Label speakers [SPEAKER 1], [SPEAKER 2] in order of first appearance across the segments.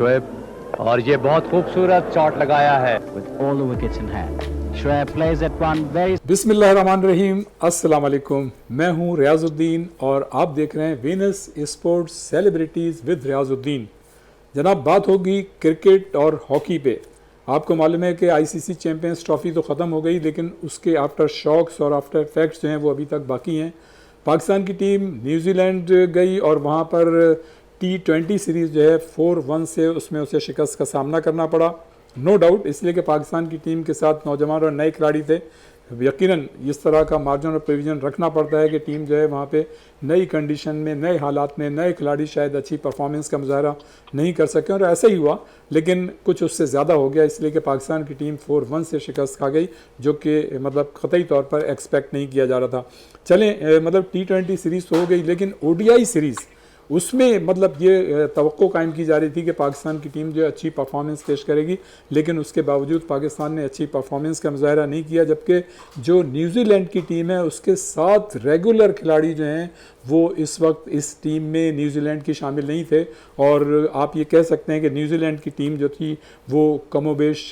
[SPEAKER 1] शोएब और ये बहुत खूबसूरत शॉट लगाया है
[SPEAKER 2] with all the wickets in hand. Shoaib plays at one very
[SPEAKER 3] बिस्मिल्लाहिर्रहमानिर्रहीम, अस्सलाम वालेकुम। मैं हूं रियाजुद्दीन और आप देख रहे हैं Venus sports celebrities with Riyazuddin. जनाब, बात होगी क्रिकेट और हॉकी पे। आपको मालूम है कि आईसीसी चैम्पियंस ट्रॉफ़ी तो ख़त्म हो गई, लेकिन उसके आफ्टर शॉक्स और आफ्टर इफेक्ट्स जो हैं वो अभी तक बाकी हैं। पाकिस्तान की टीम न्यूजीलैंड गई और वहाँ पर T20 सीरीज़ जो है 4-1 से उसमें उसे शिकस्त का सामना करना पड़ा। नो डाउट, इसलिए कि पाकिस्तान की टीम के साथ नौजवान और नए खिलाड़ी थे। यकीनन इस तरह का मार्जिन और प्रोविज़न रखना पड़ता है कि टीम जो है वहाँ पे नई कंडीशन में, नए हालात में, नए खिलाड़ी शायद अच्छी परफॉर्मेंस का मुजाहरा नहीं कर सके, और ऐसा ही हुआ। लेकिन कुछ उससे ज़्यादा हो गया, इसलिए कि पाकिस्तान की टीम 4-1 से शिकस्त खा गई, जो कि मतलब क़तई तौर पर एक्सपेक्ट नहीं किया जा रहा था। चलें, मतलब T20 सीरीज़ तो हो गई, लेकिन ODI सीरीज़ उसमें मतलब ये तवक्को कायम की जा रही थी कि पाकिस्तान की टीम जो है अच्छी परफॉर्मेंस पेश करेगी, लेकिन उसके बावजूद पाकिस्तान ने अच्छी परफॉर्मेंस का मुजाहरा नहीं किया। जबकि जो न्यूजीलैंड की टीम है उसके 7 रेगुलर खिलाड़ी जो हैं वो इस वक्त इस टीम में न्यूजीलैंड की शामिल नहीं थे, और आप ये कह सकते हैं कि न्यूजीलैंड की टीम जो थी वो कमोबेश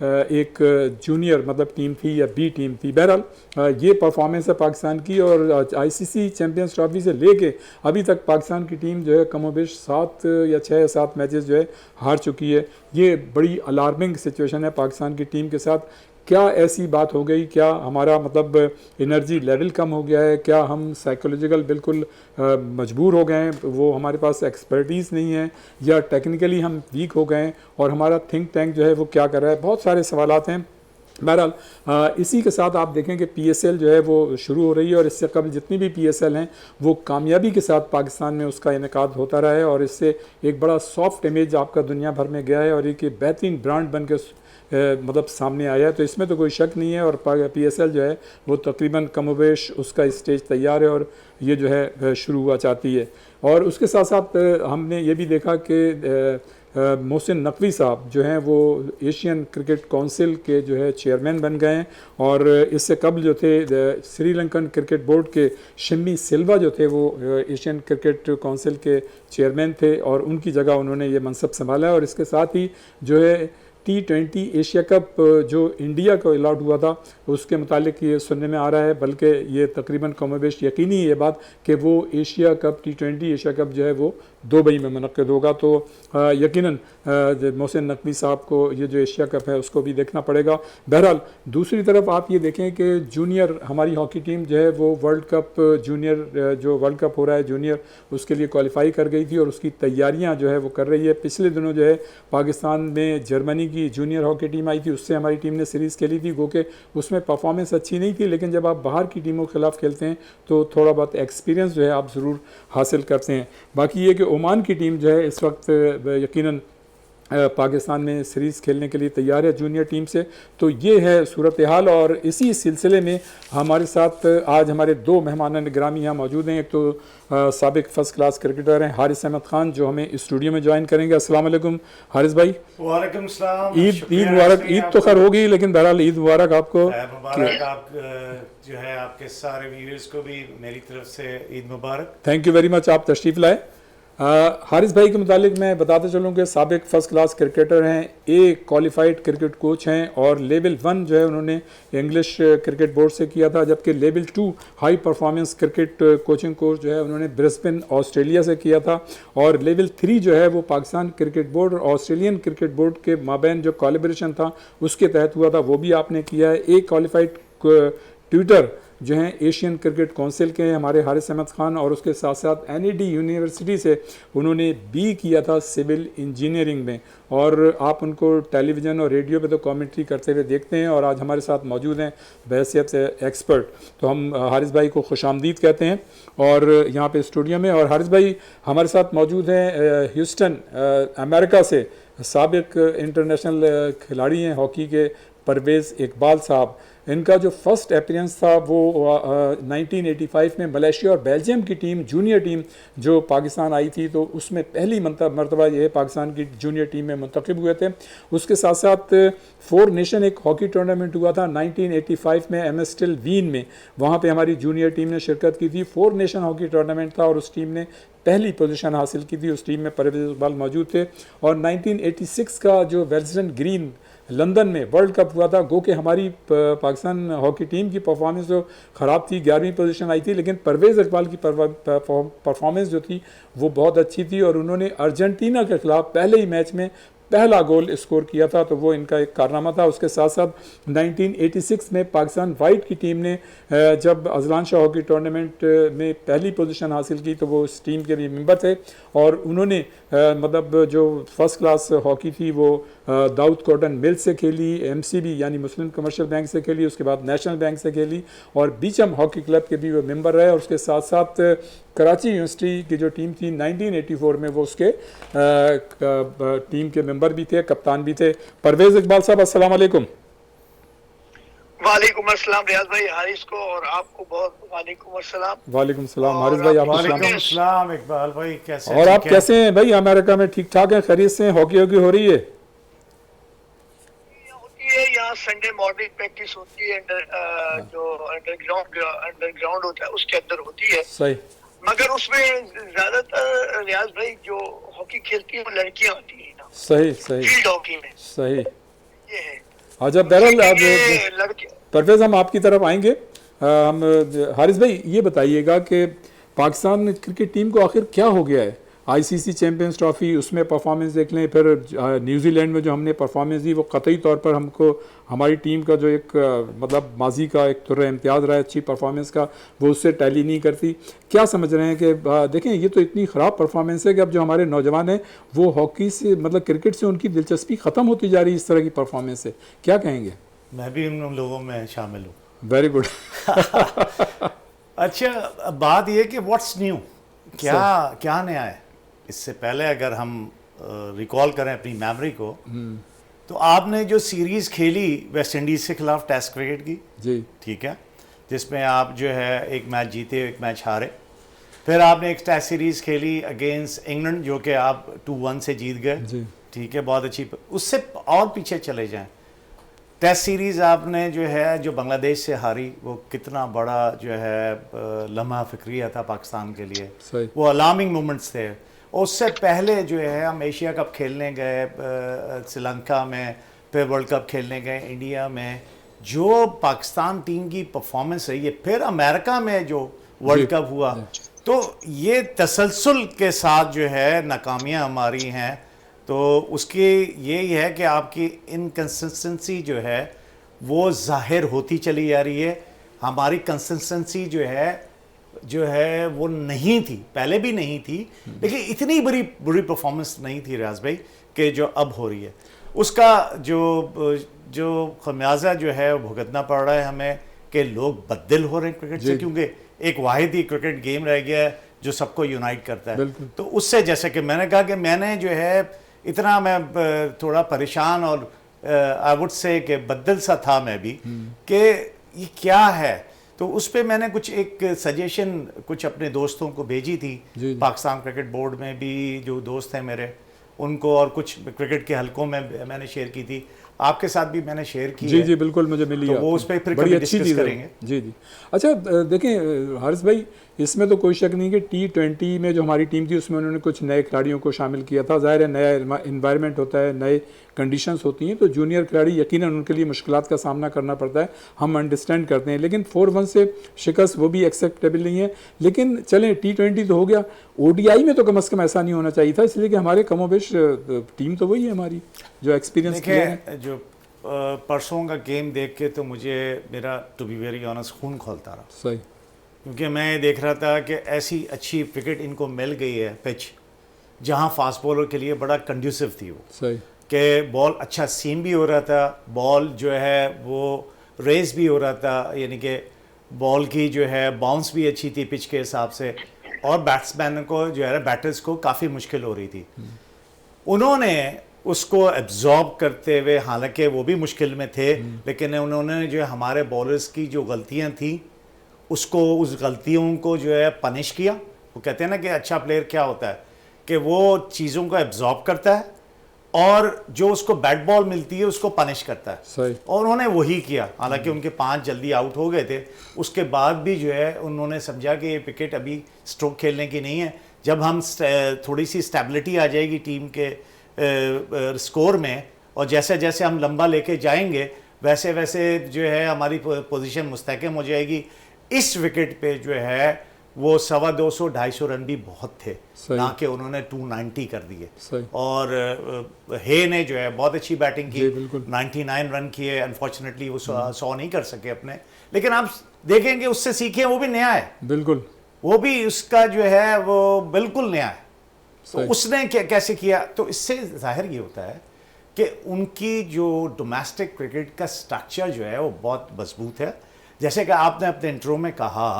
[SPEAKER 3] एक जूनियर मतलब टीम थी या बी टीम थी। बहरहाल ये परफॉर्मेंस है पाकिस्तान की, और आईसीसी चैम्पियंस ट्रॉफी से लेके अभी तक पाकिस्तान की टीम जो है कमोबेश 7 या 6 या 7 मैचेस जो है हार चुकी है। ये बड़ी अलार्मिंग सिचुएशन है पाकिस्तान की टीम के साथ। क्या ऐसी बात हो गई? क्या हमारा मतलब एनर्जी लेवल कम हो गया है? क्या हम साइकोलॉजिकल बिल्कुल मजबूर हो गए हैं? वो हमारे पास एक्सपर्टीज़ नहीं है, या टेक्निकली हम वीक हो गए हैं, और हमारा थिंक टैंक जो है वो क्या कर रहा है? बहुत सारे सवालात हैं। बहरहाल इसी के साथ आप देखें कि PSL जो है वो शुरू हो रही है, और इससे कबल जितनी भी PSL हैं वो कामयाबी के साथ पाकिस्तान में उसका इनेकाद होता रहा है, और इससे एक बड़ा सॉफ्ट इमेज आपका दुनिया भर में गया है, और एक बेहतरीन ब्रांड बन के मतलब सामने आया है। तो इसमें तो कोई शक नहीं है, और PSL जो है वो तकरीबन कमोबेश उसका स्टेज तैयार है, और ये जो है शुरू हुआ चाहती है। और उसके साथ साथ हमने ये भी देखा कि मोहसिन नकवी साहब जो हैं वो एशियन क्रिकेट काउंसिल के जो है चेयरमैन बन गए हैं, और इससे कबल जो थे श्रीलंकन क्रिकेट बोर्ड के शिम्मी सिल्वा जो थे वो एशियन क्रिकेट काउंसिल के चेयरमैन थे, और उनकी जगह उन्होंने ये मनसब संभाला है। और इसके साथ ही जो है T20 एशिया कप जो इंडिया को अलॉट हुआ था उसके मुतालिक ये सुनने में आ रहा है, बल्कि ये तकरीबन कमोबेश यकीनी ये बात कि वो Asia cup T20 Asia cup जो है वो दुबई में मुनक्किद होगा। तो यकीनन मोहसिन नकवी साहब को ये जो एशिया कप है उसको भी देखना पड़ेगा। बहरहाल दूसरी तरफ आप ये देखें कि जूनियर हमारी हॉकी टीम जो है वो वर्ल्ड कप जूनियर जो वर्ल्ड कप हो रहा है जूनियर, उसके लिए क्वालिफाई कर गई थी, और उसकी तैयारियां जो है वो कर रही है। पिछले दिनों जो है पाकिस्तान में जर्मनी की जूनियर हॉकी टीम आई थी, उससे हमारी टीम ने सीरीज़ खेली थी, गो के उसमें परफॉर्मेंस अच्छी नहीं थी, लेकिन जब आप बाहर की टीमों के खिलाफ खेलते हैं तो थोड़ा बहुत एक्सपीरियंस जो है आप ज़रूर हासिल करते हैं। बाकी ये कि ओमान की टीम जो है इस वक्त यकीनन पाकिस्तान में सीरीज़ खेलने के लिए तैयार है जूनियर टीम से। तो ये है सूरत हाल, और इसी सिलसिले में हमारे साथ आज हमारे 2 मेहमान गिरामी यहाँ मौजूद हैं। एक तो साबिक फ़र्स्ट क्लास क्रिकेटर हैं हारिस अहमद ख़ान, जो हमें स्टूडियो में ज्वाइन करेंगे। अस्सलाम वालेकुम हारिस भाई।
[SPEAKER 4] वालेकुम सलाम।
[SPEAKER 3] ईद मुबारक। ईद तो खैर होगी, लेकिन बहरहाल ईद मुबारक आपको।
[SPEAKER 4] मुबारक आप जो है आपके सारे व्यूअर्स को भी मेरी तरफ से ईद मुबारक।
[SPEAKER 3] थैंक यू वेरी मच, आप तशरीफ़ लाए। हारिस भाई के मुतालिक मैं बताते चलूँ कि साबिक फ़र्स्ट क्लास क्रिकेटर हैं, क्वालिफाइड क्रिकेट कोच हैं, और लेवल 1 जो है उन्होंने इंग्लिश क्रिकेट बोर्ड से किया था, जबकि level 2 high performance cricket coaching course जो है उन्होंने ब्रिस्बेन ऑस्ट्रेलिया से किया था, और लेवल 3 जो है वो पाकिस्तान क्रिकेट बोर्ड और ऑस्ट्रेलियन क्रिकेट बोर्ड के माबैन जो कोलैबोरेशन था उसके तहत हुआ था, वो भी आपने किया है। क्वालिफाइड ट्यूटर जो हैं एशियन क्रिकेट काउंसिल के हमारे हारिस अहमद ख़ान, और उसके साथ साथ NED यूनिवर्सिटी से उन्होंने B किया था सिविल इंजीनियरिंग में, और आप उनको टेलीविज़न और रेडियो पे तो कमेंट्री करते हुए देखते हैं, और आज हमारे साथ मौजूद हैं बहैसियत से एक्सपर्ट। तो हम हारिस भाई को खुशामदीद कहते हैं और यहाँ पे स्टूडियो में। और हारिस भाई हमारे साथ मौजूद हैं ह्यूस्टन अमेरिका से, साबिक इंटरनेशनल खिलाड़ी हैं हॉकी के, परवेज़ इकबाल साहब, इनका जो फर्स्ट अपीयरेंस था वो 1985 में मलेशिया और बेल्जियम की टीम, जूनियर टीम जो पाकिस्तान आई थी, तो उसमें पहली मरतबा ये पाकिस्तान की जूनियर टीम में मुंतखब हुए थे। उसके साथ साथ 4 नेशन एक हॉकी टूर्नामेंट हुआ था 1985 में एम एस स्टिल वीन में, वहाँ पे हमारी जूनियर टीम ने शिरकत की थी। 4 नेशन हॉकी टूर्नामेंट था और उस टीम ने पहली पोजीशन हासिल की थी। उस टीम में परवेज़ इकबाल मौजूद थे। और 1986 का जो वेल्सडन ग्रीन लंदन में वर्ल्ड कप हुआ था, गो कि हमारी पाकिस्तान हॉकी टीम की परफॉर्मेंस जो ख़राब थी, 11वीं पोजीशन आई थी, लेकिन परवेज़ इकबाल की परफॉर्मेंस जो थी वो बहुत अच्छी थी और उन्होंने अर्जेंटीना के ख़िलाफ़ पहले ही मैच में पहला गोल स्कोर किया था, तो वो इनका एक कारनामा था। उसके साथ साथ 1986 में पाकिस्तान वाइट की टीम ने जब अजलान शाह हॉकी टूर्नामेंट में पहली पोजीशन हासिल की, तो वो उस टीम के भी मेंबर थे और उन्होंने मतलब जो फर्स्ट क्लास हॉकी थी वो दाऊद कॉटन मिल से खेली, MCB यानी मुस्लिम कमर्शियल बैंक से खेली, उसके बाद नेशनल बैंक से खेली और बीचम हॉकी क्लब के भी वो मेंबर रहे। और उसके साथ साथ कराची यूनिवर्सिटी की जो टीम थी 1984 में, वो उसके टीम के मेंबर भी थे, कप्तान भी थे। परवेज़ इकबाल साहब, अस्सलाम वालेकुम।
[SPEAKER 5] वालेकुम अस्सलाम रियाज भाई, हारिस को और आपको बहुत वालेकुम अस्सलाम।
[SPEAKER 3] वालेकुम सलाम हारिस भाई, आपको सलाम।
[SPEAKER 4] वालेकुम अस्सलाम इकबाल भाई, कैसे
[SPEAKER 3] और आप कैसे हैं भाई? अमेरिका में ठीक ठाक हैं, खैरियत से हैं? हॉकी हो रही है?
[SPEAKER 5] होती है यहाँ, संडे मॉर्निंग प्रैक्टिस होती है, जो अंडरग्राउंड होता है उसके अंदर होती है।
[SPEAKER 3] सही।
[SPEAKER 5] मगर उसमें ज्यादातर रियाज भाई जो हॉकी खेलती है वो लड़कियां होती है ना।
[SPEAKER 3] सही
[SPEAKER 5] फील्ड हॉकी में
[SPEAKER 3] सही।
[SPEAKER 5] ये है।
[SPEAKER 3] अच्छा बहरहाल
[SPEAKER 5] ये लड़के
[SPEAKER 3] परवेज़, हम आपकी तरफ आएंगे। हम हारिस भाई ये बताइएगा कि पाकिस्तान क्रिकेट टीम को आखिर क्या हो गया है? ICC चैम्पियंस ट्रॉफी, उसमें परफॉर्मेंस देख लें, फिर न्यूजीलैंड में जो हमने परफॉर्मेंस दी वो कतई तौर पर हमको हमारी टीम का जो एक मतलब माजी का एक थोड़ा इम्तियाज़ रहा है अच्छी परफॉर्मेंस का, वो उससे टैली नहीं करती। क्या समझ रहे हैं कि देखें ये तो इतनी ख़राब परफॉर्मेंस है कि अब जो हमारे नौजवान हैं वो हॉकी से मतलब क्रिकेट से उनकी दिलचस्पी ख़त्म होती जा रही है इस तरह की परफॉर्मेंस से, क्या कहेंगे?
[SPEAKER 4] मैं भी उन लोगों में शामिल हूँ।
[SPEAKER 3] Very good.
[SPEAKER 4] अच्छा, बात ये कि व्हाट्स न्यू, क्या नया है? इससे पहले अगर हम रिकॉल करें अपनी मेमोरी को, तो आपने जो सीरीज़ खेली वेस्ट इंडीज़ के खिलाफ टेस्ट क्रिकेट की
[SPEAKER 3] जी,
[SPEAKER 4] ठीक है, जिसमें आप जो है एक मैच जीते एक मैच हारे, फिर आपने एक टेस्ट सीरीज़ खेली अगेंस्ट इंग्लैंड जो कि आप 2-1 से जीत गए, ठीक है, बहुत अच्छी। उससे और पीछे चले जाएं, टेस्ट सीरीज़ आपने जो है जो बांग्लादेश से हारी, वो कितना बड़ा जो है लम्हा फ़िक्रिया था पाकिस्तान के लिए,
[SPEAKER 3] सही।
[SPEAKER 4] वो अलार्मिंग मोमेंट्स थे। उससे पहले जो है हम एशिया कप खेलने गए श्रीलंका में, फिर वर्ल्ड कप खेलने गए इंडिया में, जो पाकिस्तान टीम की परफॉर्मेंस रही है, फिर अमेरिका में जो वर्ल्ड कप हुआ, तो ये तसलसल के साथ जो है नाकामियाँ हमारी हैं। तो उसके यही है कि आपकी इनकंसिस्टेंसी जो है वो जाहिर होती चली जा रही है। हमारी कंसिस्टेंसी जो है वो नहीं थी, पहले भी नहीं थी, लेकिन इतनी बुरी परफॉर्मेंस नहीं थी रियाज भाई कि जो अब हो रही है। उसका जो खमियाजा जो है वो भुगतना पड़ रहा है हमें कि लोग बददिल हो रहे हैं क्रिकेट से, क्योंकि एक वाहिद ही क्रिकेट गेम रह गया है जो सबको यूनाइट करता है। तो उससे जैसे कि मैंने कहा कि मैंने जो है इतना मैं थोड़ा परेशान और आई वुड से कि बददिल सा था मैं भी कि ये क्या है। तो उस पर मैंने कुछ एक सजेशन कुछ अपने दोस्तों को भेजी थी, पाकिस्तान क्रिकेट बोर्ड में भी जो दोस्त हैं मेरे, उनको, और कुछ क्रिकेट के हलकों में मैंने शेयर की थी, आपके साथ भी मैंने शेयर की
[SPEAKER 3] जी। जी बिल्कुल, मुझे मिली
[SPEAKER 4] तो वो उस पर फिर
[SPEAKER 3] बड़ी
[SPEAKER 4] कभी
[SPEAKER 3] अच्छी
[SPEAKER 4] डिस्कस करेंगे।
[SPEAKER 3] जी। अच्छा देखें हारिस भाई, इसमें तो कोई शक नहीं कि T20 में जो हमारी टीम थी उसमें उन्होंने कुछ नए खिलाड़ियों को शामिल किया था। ज़ाहिर है नया इन्वायरमेंट होता है, नए कंडीशंस होती हैं, तो जूनियर खिलाड़ी यकीनन उनके लिए मुश्किलात का सामना करना पड़ता है, हम अंडरस्टैंड करते हैं, लेकिन 4-1 से शिकस्त वो भी एक्सेप्टेबल नहीं है। लेकिन चलें T20 तो हो गया, ODI में तो कम अज़ कम ऐसा नहीं होना चाहिए था, इसलिए कि हमारे कमोबेश टीम तो वही है हमारी जो एक्सपीरियंस
[SPEAKER 4] देखिए, जो परसों का गेम देख के तो मुझे मेरा टू बी वेरी ऑनेस्ट खून खोलता रहा।
[SPEAKER 3] सही।
[SPEAKER 4] क्योंकि मैं देख रहा था कि ऐसी अच्छी विकेट इनको मिल गई है, पिच जहां फास्ट बॉलर के लिए बड़ा कंड्यूसिव थी वो,
[SPEAKER 3] सही,
[SPEAKER 4] कि बॉल अच्छा सीम भी हो रहा था, बॉल जो है वो रेस भी हो रहा था, यानी कि बॉल की जो है बाउंस भी अच्छी थी पिच के हिसाब से, और बैट्समैन को जो है बैटर्स को काफ़ी मुश्किल हो रही थी। उन्होंने उसको एब्जॉर्ब करते हुए, हालांकि वो भी मुश्किल में थे, लेकिन उन्होंने जो है हमारे बॉलर्स की जो गलतियां थी उसको, उस गलतियों को जो है पनिश किया। वो कहते हैं ना कि अच्छा प्लेयर क्या होता है कि वो चीज़ों को एब्जॉर्ब करता है और जो उसको बैट बॉल मिलती है उसको पनिश करता है।
[SPEAKER 3] सही।
[SPEAKER 4] और उन्होंने वही किया। हालांकि उनके 5 जल्दी आउट हो गए थे, उसके बाद भी जो है उन्होंने समझा कि ये विकेट अभी स्ट्रोक खेलने की नहीं है। जब हम थोड़ी सी स्टेबिलिटी आ जाएगी टीम के स्कोर में, और जैसे जैसे हम लंबा लेके जाएंगे वैसे वैसे जो है हमारी पोजीशन मुस्तहकम हो जाएगी। इस विकेट पे जो है वो 250 250 रन भी बहुत थे, ना कि उन्होंने 290 कर दिए। और हे ने जो है बहुत अच्छी बैटिंग की, 99 रन किए। अनफॉर्चुनेटली वो 100 नहीं कर सके अपने, लेकिन आप देखेंगे उससे सीखे, वो भी नया है, बिल्कुल वो भी उसका जो है वो बिल्कुल नया है। तो उसने कैसे किया, तो इससे जाहिर ये होता है कि उनकी जो डोमेस्टिक क्रिकेट का स्ट्रक्चर जो है वो बहुत मजबूत है। जैसे कि आपने अपने इंट्रो में कहा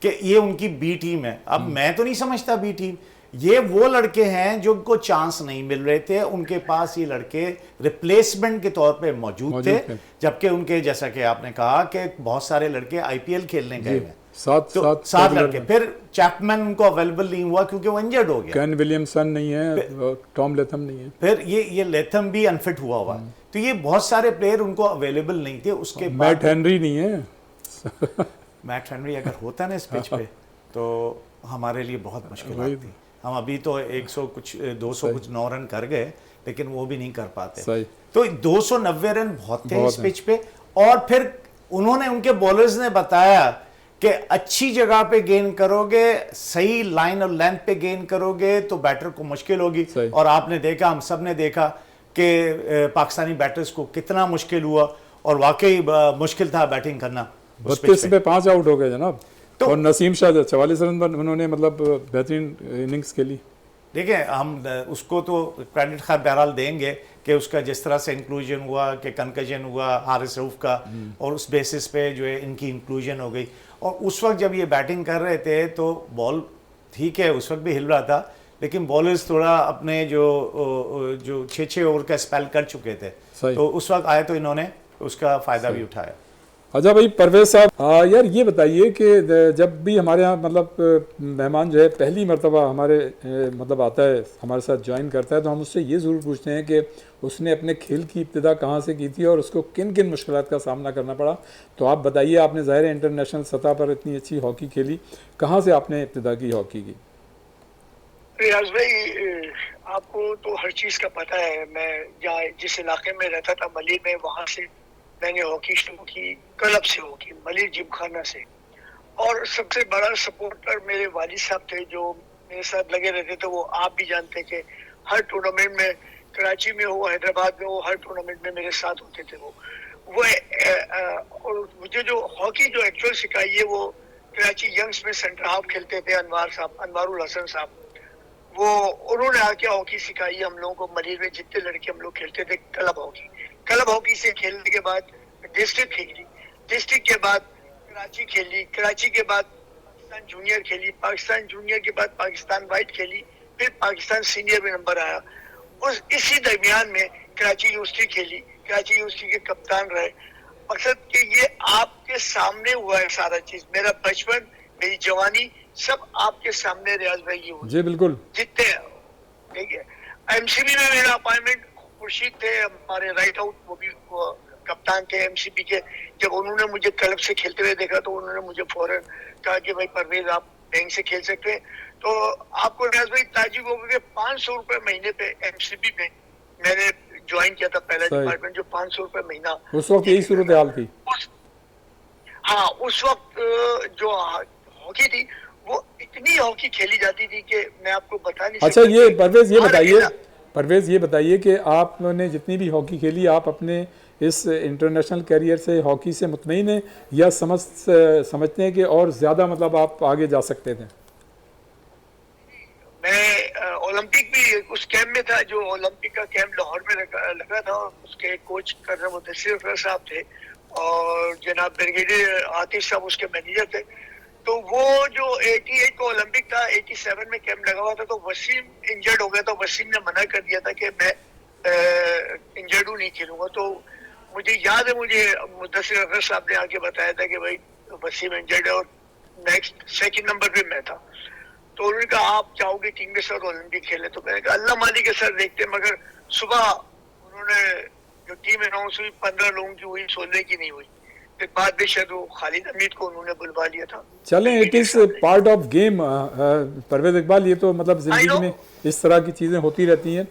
[SPEAKER 4] कि ये उनकी बी टीम है। अब मैं तो नहीं समझता बी टीम, ये वो लड़के हैं जो उनको चांस नहीं मिल रहे थे, उनके पास ये लड़के रिप्लेसमेंट के तौर पे मौजूद थे। जबकि उनके, जैसा कि आपने कहा कि बहुत सारे लड़के आईपीएल खेलने गए हैं, सात लड़के। फिर चैपमैन उनको अवेलेबल नहीं हुआ क्योंकि वो इंजर्ड हो गया।
[SPEAKER 3] केन विलियमसन नहीं है, टॉम लेथम नहीं है,
[SPEAKER 4] फिर ये लेथम भी अनफिट हुआ। तो ये बहुत सारे प्लेयर उनको अवेलेबल नहीं थे। उसके बाद
[SPEAKER 3] मैट हेनरी नहीं है।
[SPEAKER 4] मैट हेनरी अगर होता ना इस पिच पे तो हमारे लिए बहुत मुश्किल थी। हम अभी तो 100 कुछ 200 कुछ 9 रन कर गए, लेकिन वो भी नहीं कर पाते। तो 290 रन बहुत थे इस पिच पे। और फिर उन्होंने, उनके बॉलर्स ने बताया कि अच्छी जगह पे गेंद करोगे, सही लाइन और लेंथ पे गेंद करोगे तो बैटर को मुश्किल होगी। और आपने देखा, हम सब ने देखा कि पाकिस्तानी बैटर्स को कितना मुश्किल हुआ, और वाकई मुश्किल था बैटिंग करना।
[SPEAKER 3] 32 पे 5 आउट हो गए जनाब। तो और नसीम शाह 44 रन पर उन्होंने मतलब बेहतरीन इनिंग्स खेली।
[SPEAKER 4] देखिए, हम उसको तो क्रेडिट खैर बहरहाल देंगे कि उसका जिस तरह से इंक्लूजन हुआ, कि कंकजन हुआ हारिस रऊफ का, और उस बेसिस पे जो है इनकी इंक्लूजन हो गई। और उस वक्त जब ये बैटिंग कर रहे थे तो बॉल ठीक है उस वक्त भी हिल रहा था, लेकिन बॉलर्स थोड़ा अपने जो 6-6 ओवर का स्पेल कर चुके थे, तो उस वक्त आए तो इन्होंने उसका फ़ायदा भी उठाया।
[SPEAKER 3] अच्छा भाई परवेज साहब, यार ये बताइए कि जब भी हमारे यहाँ मतलब मेहमान जो है पहली मर्तबा हमारे मतलब आता है, हमारे साथ ज्वाइन करता है, तो हम उससे ये ज़रूर पूछते हैं कि उसने अपने खेल की इब्तिदा कहाँ से की थी और उसको किन किन मुश्किलात का सामना करना पड़ा। तो आप बताइए, आपने ज़ाहिर है इंटरनेशनल सतह पर इतनी अच्छी हॉकी खेली, कहाँ से आपने इब्तिदा की हॉकी की?
[SPEAKER 5] रियाज भाई, आपको तो हर चीज़ का पता है। मैं जहाँ जिस इलाके में रहता था मलिर में, वहाँ से मैंने हॉकी शुरू की, क्लब से हॉकी, मलिर जिमखाना से। और सबसे बड़ा सपोर्टर मेरे वालिद साहब थे जो मेरे साथ लगे रहते थे। वो आप भी जानते कि हर टूर्नामेंट में, कराची में हो, हैदराबाद में हो, हर टूर्नामेंट में मेरे साथ होते थे वो। और मुझे जो हॉकी जो एक्चुअल सिखाई है वो कराची यंग्स में सेंटर हाफ खेलते थे अनवारुल हसन साहब, वो उन्होंने आके हॉकी सिखाई हम लोगों को। मलिर में जितने लड़के हम लोग खेलते थे क्लब हॉकी से खेलने के बाद डिस्ट्रिक्ट खेली, डिस्ट्रिक्ट के बाद कराची खेली, कराची के बाद पाकिस्तान जूनियर खेली, पाकिस्तान जूनियर के बाद पाकिस्तान वाइट खेली, फिर पाकिस्तान सीनियर में नंबर आया। उस इसी दरमियान में कराची यूनिवर्सिटी खेली, कराची यूनिवर्सिटी के कप्तान रहे। मकसद कि ये आपके सामने हुआ है सारा चीज। मेरा बचपन, मेरी जवानी सब आपके सामने रियाज भाई ये हुआ।
[SPEAKER 3] जी बिल्कुल।
[SPEAKER 5] जितने ठीक है, एमसीबी में मेरा अपॉइंटमेंट खुर्शीद थे हमारे राइट आउट, वो भी कप्तान थे एमसीबी के। जब उन्होंने मुझे क्लब से खेलते हुए देखा तो उन्होंने मुझे फौरन कहा कि भाई परवेज आप बैंक से खेल सकते हैं। तो आपको रियाज भाई ताजिब हो गए 500 रुपए महीने पे एमसीबी में मैंने ज्वाइन किया था पहला डिपार्टमेंट, जो 500 रुपए महीना।
[SPEAKER 3] उस वक्त यही सूरत हाल थी।
[SPEAKER 5] हाँ, उस वक्त जो हॉकी थी वो इतनी हॉकी खेली जाती थी कि मैं आपको बता नहीं सकता।
[SPEAKER 3] अच्छा ये परवेज ये बताइए कि आपने जितनी भी हॉकी खेली, आप अपने इस इंटरनेशनल कैरियर से हॉकी से मुतमईन हैं या समझते हैं कि और ज़्यादा मतलब आप आगे जा सकते थे?
[SPEAKER 5] मैं ओलंपिक भी उस कैंप में था, जो ओलंपिक का कैंप लाहौर में लगा था, और उसके कोच कर्नल मुदस्सिर अफजल साहब थे और जनाब ब्रिगेडियर आतिफ साहब उसके मैनेजर थे। तो वो जो 88 को ओलंपिक था, 87 में कैंप लगा हुआ था, तो वसीम इंजर्ड हो गया था। वसीम ने मना कर दिया था कि मैं इंजर्ड नहीं खेलूंगा। तो मुझे याद है, मुझे मुद्दसिर अफजल साहब ने आके बताया था कि भाई वसीम इंजर्ड है और नेक्स्ट सेकंड नंबर पे मैं था। तो उन्होंने कहा आप चाहोगे टीम के साथ ओलंपिक खेले? तो मैंने कहा अल्लाह मालिक के साथ देखते। मगर सुबह उन्होंने जो टीम अनाउंस हुई 15 लोगों की हुई, 16 की नहीं हुई। फिर बाद में शायद वो खालिद हमीद को उन्होंने बुलवा लिया था।
[SPEAKER 3] चलें, it is part of game. Parvez Iqbal, ये तो मतलब ज़िंदगी में इस तरह की चीज़ें होती रहती हैं,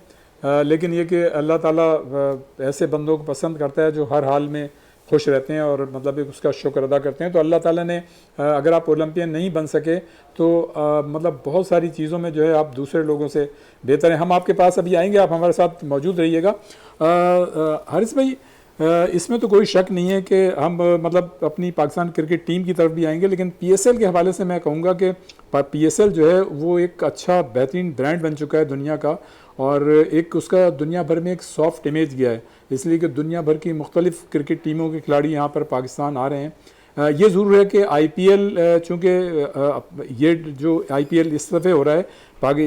[SPEAKER 3] लेकिन ये कि अल्लाह ताला ऐसे बंदों को पसंद करता है जो हर हाल में खुश रहते हैं और मतलब एक उसका शुक्र अदा करते हैं। तो अल्लाह ताला ने अगर आप ओलंपियन नहीं बन सके तो मतलब बहुत सारी चीज़ों में जो है आप दूसरे लोगों से बेहतर हैं। हम आपके पास अभी आएंगे, आप हमारे साथ मौजूद रहिएगा। हारिस भाई, इसमें तो कोई शक नहीं है कि हम मतलब अपनी पाकिस्तान क्रिकेट टीम की तरफ भी आएंगे, लेकिन पीएसएल के हवाले से मैं कहूँगा कि पीएसएल जो है वो एक अच्छा बेहतरीन ब्रांड बन चुका है दुनिया का, और एक उसका दुनिया भर में एक सॉफ्ट इमेज गया है, इसलिए कि दुनिया भर की मुख्तलिफ़ क्रिकेट टीमों के खिलाड़ी यहाँ पर पाकिस्तान आ रहे हैं। ये ज़रूर है कि आईपीएल, चूँकि ये जो आईपीएल इस दफ़े हो रहा है,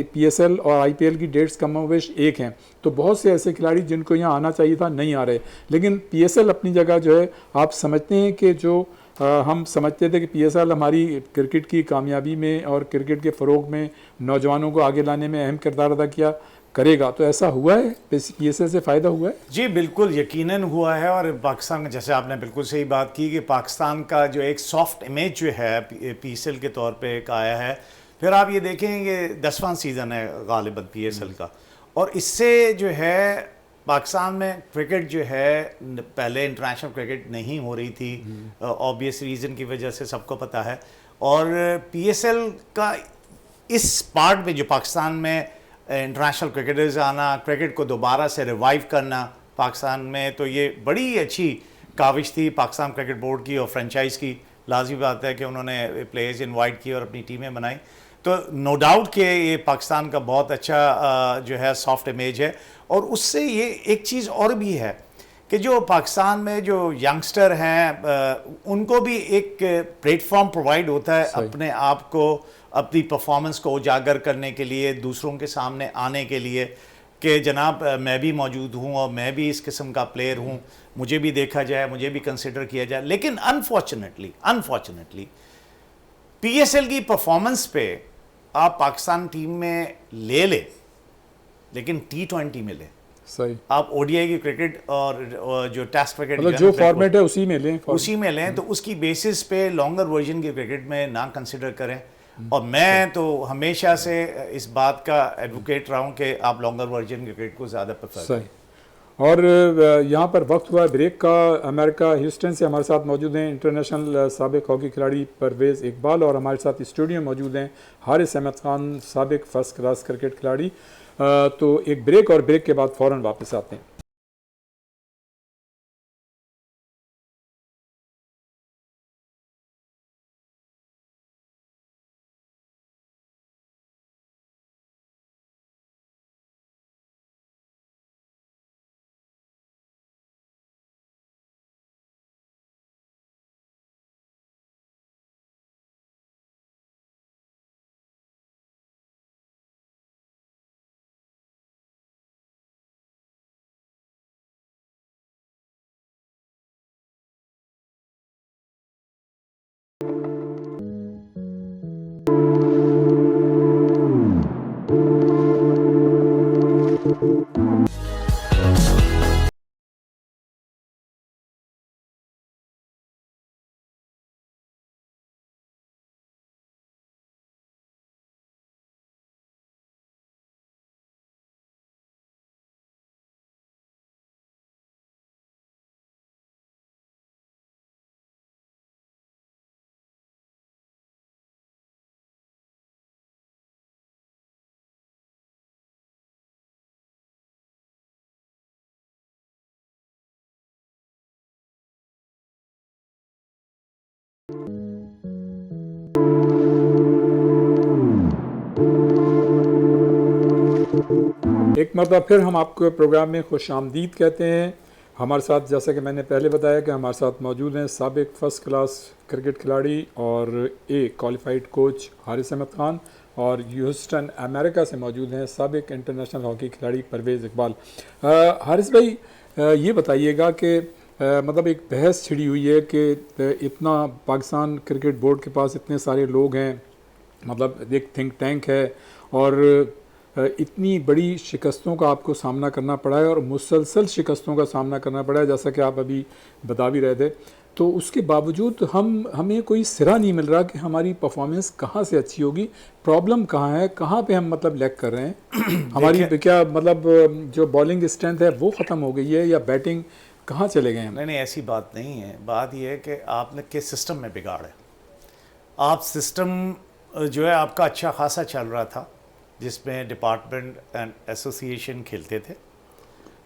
[SPEAKER 3] पीएसएल और आईपीएल की डेट्स कमोवेश एक हैं, तो बहुत से ऐसे खिलाड़ी जिनको यहाँ आना चाहिए था नहीं आ रहे। लेकिन पीएसएल अपनी जगह जो है, आप समझते हैं कि जो हम समझते थे कि पीएसएल हमारी क्रिकेट की कामयाबी में और क्रिकेट के फ़रोग में नौजवानों को आगे लाने में अहम किरदार अदा किया करेगा, तो ऐसा हुआ है? पीएसएल से फ़ायदा हुआ है?
[SPEAKER 4] जी बिल्कुल, यकीनन हुआ है। और पाकिस्तान, जैसे आपने बिल्कुल सही बात की कि पाकिस्तान का जो एक सॉफ्ट इमेज जो है पीएसएल के तौर पे एक आया है। फिर आप ये देखेंगे 10वां सीज़न है गालिबन पीएसएल का, और इससे जो है पाकिस्तान में क्रिकेट जो है, पहले इंटरनेशनल क्रिकेट नहीं हो रही थी, ऑब्वियस रीज़न की वजह से सबको पता है। और पीएसएल का इस पार्ट में जो पाकिस्तान में इंटरनेशनल क्रिकेटर्स आना, क्रिकेट को दोबारा से रिवाइव करना पाकिस्तान में, तो ये बड़ी अच्छी काविश थी पाकिस्तान क्रिकेट बोर्ड की और फ्रेंचाइज की। लाजमी बात है कि उन्होंने प्लेयर्स इनवाइट किए और अपनी टीमें बनाई। तो नो डाउट कि ये पाकिस्तान का बहुत अच्छा जो है सॉफ्ट इमेज है। और उससे ये एक चीज़ और भी है कि जो पाकिस्तान में जो यंगस्टर हैं उनको भी एक प्लेटफॉर्म प्रोवाइड होता है अपने आप को, अपनी परफॉर्मेंस को उजागर करने के लिए, दूसरों के सामने आने के लिए कि जनाब मैं भी मौजूद हूँ और मैं भी इस किस्म का प्लेयर हूँ, मुझे भी देखा जाए, मुझे भी कंसिडर किया जाए। लेकिन अनफॉर्चुनेटली पीएसएल की परफॉर्मेंस पे आप पाकिस्तान टीम में ले लेकिन T20 में ले,
[SPEAKER 3] सही,
[SPEAKER 4] आप ओडीआई की क्रिकेट और जो टेस्ट क्रिकेट
[SPEAKER 3] मतलब जो फॉर्मेट है उसी में लें,
[SPEAKER 4] तो उसकी बेसिस पे लॉन्गर वर्जन की क्रिकेट में ना कंसिडर करें। और मैं तो हमेशा से इस बात का एडवोकेट रहा हूँ कि आप लॉन्गर वर्जन क्रिकेट को ज़्यादा प्रेफर करें।
[SPEAKER 3] और यहाँ पर वक्त हुआ ब्रेक का। अमेरिका ह्यूस्टन से हमारे साथ मौजूद हैं इंटरनेशनल साबिक हॉकी खिलाड़ी परवेज़ इकबाल, और हमारे साथ स्टूडियो में मौजूद हैं हारिस अहमद खान, साबिक फर्स्ट क्लास क्रिकेट खिलाड़ी। तो एक ब्रेक, और ब्रेक के बाद फ़ौरन वापस आते हैं। एक मरतबा फिर हम आपको प्रोग्राम में खुश आमदीद कहते हैं। हमारे साथ, जैसा कि मैंने पहले बताया, कि हमारे साथ मौजूद हैं साबिक फर्स्ट क्लास क्रिकेट खिलाड़ी और क्वालिफाइड कोच हारिस अहमद खान, और ह्यूस्टन अमेरिका से मौजूद हैं साबिक इंटरनेशनल हॉकी खिलाड़ी परवेज़ इकबाल। हारिस भाई, ये बताइएगा कि मतलब एक बहस छिड़ी हुई है कि इतना पाकिस्तान क्रिकेट बोर्ड के पास इतने सारे लोग हैं, मतलब एक थिंक टैंक है, और इतनी बड़ी शिकस्तों का आपको सामना करना पड़ा है और मुसलसल शिकस्तों का सामना करना पड़ा है, जैसा कि आप अभी बता भी रहे थे, तो उसके बावजूद हमें कोई सिरा नहीं मिल रहा कि हमारी परफॉर्मेंस कहाँ से अच्छी होगी, प्रॉब्लम कहाँ है, कहाँ पे हम मतलब लैग कर रहे हैं। हमारी क्या मतलब जो बॉलिंग स्ट्रेंथ है वो ख़त्म हो गई है, या बैटिंग कहाँ चले गए हैं?
[SPEAKER 4] नहीं, ऐसी बात नहीं है। बात यह है कि आपने के सिस्टम में बिगाड़ है। आप सिस्टम जो है आपका अच्छा खासा चल रहा था, जिसमें डिपार्टमेंट एंड एसोसिएशन खेलते थे,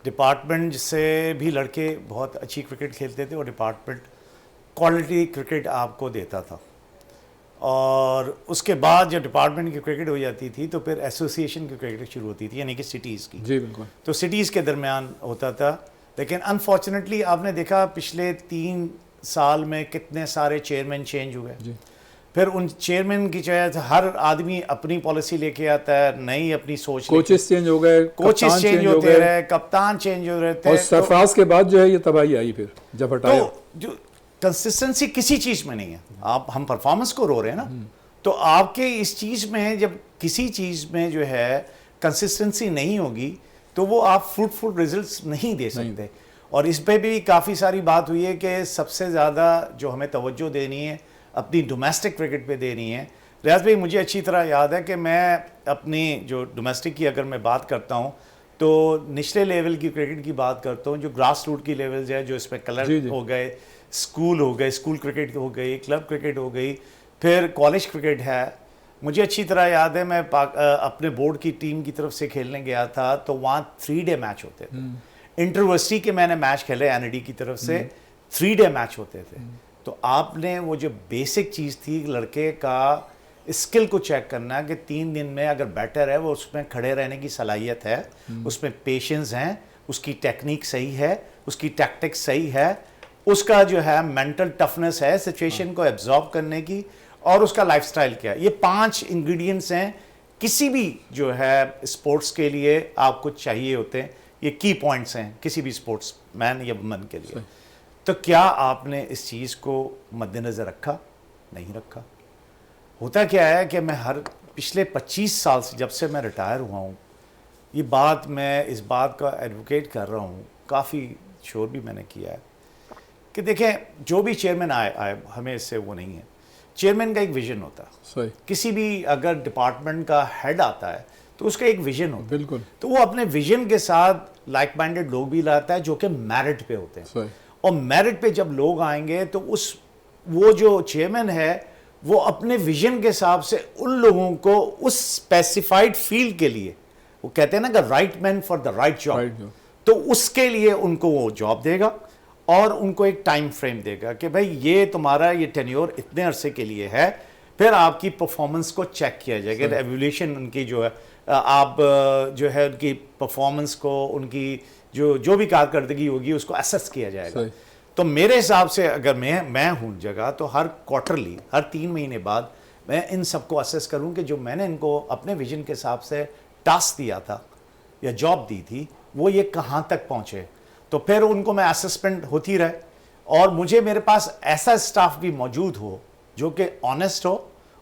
[SPEAKER 4] डिपार्टमेंट से भी लड़के बहुत अच्छी क्रिकेट खेलते थे और डिपार्टमेंट क्वालिटी क्रिकेट आपको देता था। और उसके बाद जब डिपार्टमेंट की क्रिकेट हो जाती थी तो फिर एसोसिएशन की क्रिकेट शुरू होती थी, यानी कि सिटीज़ की।
[SPEAKER 3] जी बिल्कुल।
[SPEAKER 4] तो सिटीज़ के दरमियान होता था, लेकिन अनफॉर्चुनेटली आपने देखा पिछले 3 साल में कितने सारे चेयरमैन चेंज हुए। फिर उन चेयरमैन की चाहे हर आदमी अपनी पॉलिसी लेके आता है, नई अपनी सोच,
[SPEAKER 3] कोचेस चेंज हो गए,
[SPEAKER 4] कोचेस चेंज होते रहे, कप्तान चेंज हो रहे थे,
[SPEAKER 3] और सरफराज के बाद जो है ये तबाही आई फिर जब हटाया।
[SPEAKER 4] तो जो कंसिस्टेंसी किसी चीज़ में नहीं है। आप हम परफॉर्मेंस को रो रहे हैं ना, तो आपके इस चीज़ में जब किसी चीज़ में जो है कंसिस्टेंसी नहीं होगी तो वो आप फ्रूटफुल रिजल्ट्स नहीं दे सकते। और इस पे भी काफ़ी सारी बात हुई है कि सबसे ज़्यादा जो हमें तवज्जो देनी है अपनी डोमेस्टिक क्रिकेट पे देनी है। रियाज भाई, मुझे अच्छी तरह याद है कि मैं अपनी जो डोमेस्टिक की अगर मैं बात करता हूँ तो निचले लेवल की क्रिकेट की बात करता हूँ, जो ग्रास रूट की लेवल्स है, जो इसमें कलर हो गए, स्कूल हो गए, स्कूल क्रिकेट हो गई, क्लब क्रिकेट हो गई, फिर कॉलेज क्रिकेट है। मुझे अच्छी तरह याद है मैं अपने बोर्ड की टीम की तरफ से खेलने गया था, तो वहाँ 3 डे मैच होते थे। इंटरवर्सिटी के मैंने मैच खेले एनईडी की तरफ से, 3 डे मैच होते थे। तो आपने वो जो बेसिक चीज़ थी लड़के का स्किल को चेक करना कि 3 दिन में अगर बैटर है वो उसमें खड़े रहने की सलाहियत है, उसमें पेशेंस है, उसकी टेक्निक सही है, उसकी टैक्टिक्स सही है, उसका जो है मेंटल टफनेस है सिचुएशन को एब्जॉर्ब करने की, और उसका लाइफस्टाइल क्या है। ये 5 इंग्रेडिएंट्स हैं किसी भी जो है स्पोर्ट्स के लिए आपको चाहिए होते हैं। ये की पॉइंट्स हैं किसी भी स्पोर्ट्स मैन या वुमन के लिए। तो क्या आपने इस चीज़ को मद्देनज़र रखा? नहीं रखा। होता क्या है कि मैं पिछले 25 साल से, जब से मैं रिटायर हुआ हूँ, ये बात मैं इस बात का एडवोकेट कर रहा हूँ, काफ़ी शोर भी मैंने किया है कि देखें, जो भी चेयरमैन आए हमें इससे वो नहीं है। चेयरमैन का एक विजन होता है। किसी भी अगर डिपार्टमेंट का हेड आता है तो उसका एक विजन होता है।
[SPEAKER 3] बिल्कुल।
[SPEAKER 4] तो वो अपने विजन के साथ लाइक माइंडेड लोग भी लाता है जो कि मेरिट पे होते हैं। और मेरिट पे जब लोग आएंगे तो वो जो चेयरमैन है वो अपने विजन के हिसाब से उन लोगों को उस स्पेसिफाइड फील्ड के लिए, वो कहते हैं ना कि right man for the right job, तो उसके लिए उनको वो जॉब देगा और उनको एक टाइम फ्रेम देगा कि भाई ये तुम्हारा ये टेन्योर इतने अरसे के लिए है। फिर आपकी परफॉर्मेंस को चेक किया जाएगा, एवोल्यूशन उनकी जो है, आप जो है उनकी परफॉर्मेंस को, उनकी जो भी कारकर्दगी होगी उसको असेस किया जाएगा। तो मेरे हिसाब से अगर मैं हूँ जगह, तो हर क्वार्टरली, हर 3 महीने बाद मैं इन सबको असेस करूँ कि जो मैंने इनको अपने विजन के हिसाब से टास्क दिया था या जॉब दी थी वो ये कहाँ तक पहुँचे। तो फिर उनको मैं असेसमेंट होती रहे और मेरे पास ऐसा स्टाफ भी मौजूद हो जो कि ऑनेस्ट हो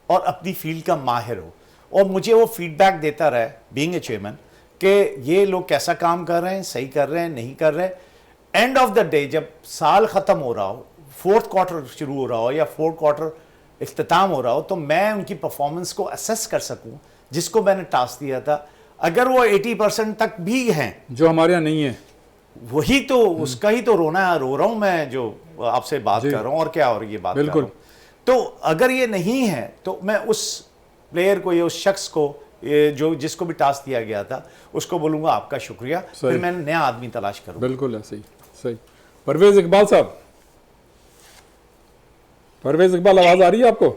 [SPEAKER 4] और अपनी फील्ड का माहिर हो, और मुझे वो फीडबैक देता रहे बीइंग ए चेयरमैन कि ये लोग कैसा काम कर रहे हैं, सही कर रहे हैं, नहीं कर रहे। एंड ऑफ द डे जब साल ख़त्म हो रहा हो, 4th क्वार्टर शुरू हो रहा हो या 4th क्वार्टर इख्तिताम हो रहा हो, तो मैं उनकी परफॉर्मेंस को असेस कर सकूं जिसको मैंने टास्क दिया था। अगर वो 80% तक भी हैं
[SPEAKER 3] जो हमारे यहाँ नहीं है,
[SPEAKER 4] वही तो उसका ही तो रो रहा हूँ मैं जो आपसे बात कर रहा हूँ, और क्या हो रही है बात
[SPEAKER 3] बिल्कुल।
[SPEAKER 4] कर रहा हूँ। तो अगर ये नहीं है तो मैं उस प्लेयर को या उस शख्स को जिसको भी टास्क दिया गया था उसको बोलूँगा आपका शुक्रिया, फिर मैं नया आदमी तलाश करूँ।
[SPEAKER 3] बिल्कुल है, सही। परवेज़ इकबाल साहब, परवेज़ इकबाल, आवाज़ आ रही है आपको?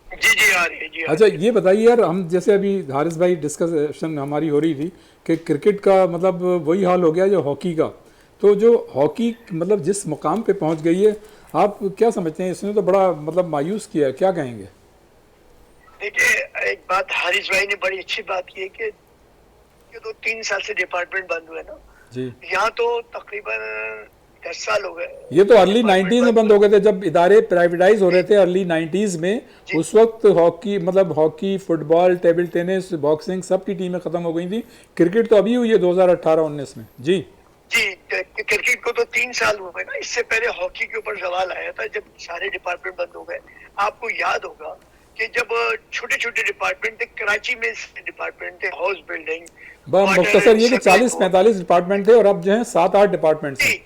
[SPEAKER 5] जी आ रही है जी।
[SPEAKER 3] अच्छा ये बताइए यार, हम जैसे अभी हारिस भाई डिस्कशन हमारी हो रही थी कि क्रिकेट का मतलब वही हाल हो गया जो हॉकी का, तो जो हॉकी मतलब जिस मुकाम पे पहुंच गई है, आप क्या समझते हैं? इसने तो बड़ा मतलब मायूस किया है, क्या कहेंगे?
[SPEAKER 5] देखिए, एक बात हारिस भाई ने बड़ी अच्छी बात की है कि तो 3 साल से डिपार्टमेंट बंद हुए ना।
[SPEAKER 3] जी,
[SPEAKER 5] यहाँ तो तकरीबन 10 साल हो गए।
[SPEAKER 3] ये तो अर्ली
[SPEAKER 5] डिपार्टमेंट
[SPEAKER 3] 90s में बंद हो गए थे, जब इदारे प्राइवेटाइज हो रहे थे अर्ली 90s में।
[SPEAKER 5] जी।
[SPEAKER 3] उस वक्त हॉकी मतलब hockey, football, table tennis, boxing सब की टीमें खत्म हो गई थी। क्रिकेट तो अभी हुई है 2018-19 में। जी
[SPEAKER 5] जी, क्रिकेट को तो 3 साल हुए ना। इससे पहले हॉकी के ऊपर सवाल आया था जब सारे डिपार्टमेंट बंद हो गए। आपको याद होगा कि जब छोटे छोटे डिपार्टमेंट थे, कराची में डिपार्टमेंट थे, हाउस बिल्डिंग,
[SPEAKER 3] मुख्तसर ये कि 40-45 डिपार्टमेंट थे और अब जो है 7-8 डिपार्टमेंट हैं।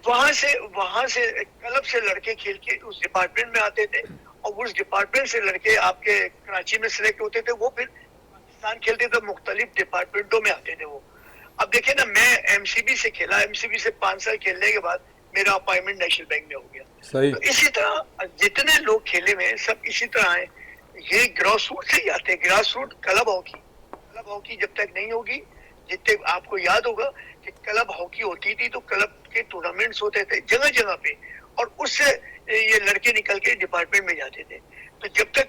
[SPEAKER 5] वहां से क्लब से लड़के खेल के उस डिपार्टमेंट में आते थे और उस डिपार्टमेंट से लड़के आपके कराची में सिलेक्ट होते थे, वो फिर पाकिस्तान खेलते थे, मुख्तलिफ डिपार्टमेंटों में आते थे वो। अब देखिए ना, मैं एमसीबी से खेला, एमसीबी से 5 साल खेलने के बाद मेरा अपॉइंटमेंट नेशनल बैंक में हो गया।
[SPEAKER 3] सही।
[SPEAKER 5] तो इसी तरह जितने लोग खेले में सब इसी तरह आए। ये ग्रास रूट से ही आते हैं। ग्रास रूट क्लब हॉकी जब तक नहीं होगी, जितने आपको याद होगा कि क्लब हॉकी होती थी तो क्लब के टूर्नामेंट्स होते थे जगह जगह पे, और उससे ये लड़के निकल के डिपार्टमेंट में जाते थे। तो जब तक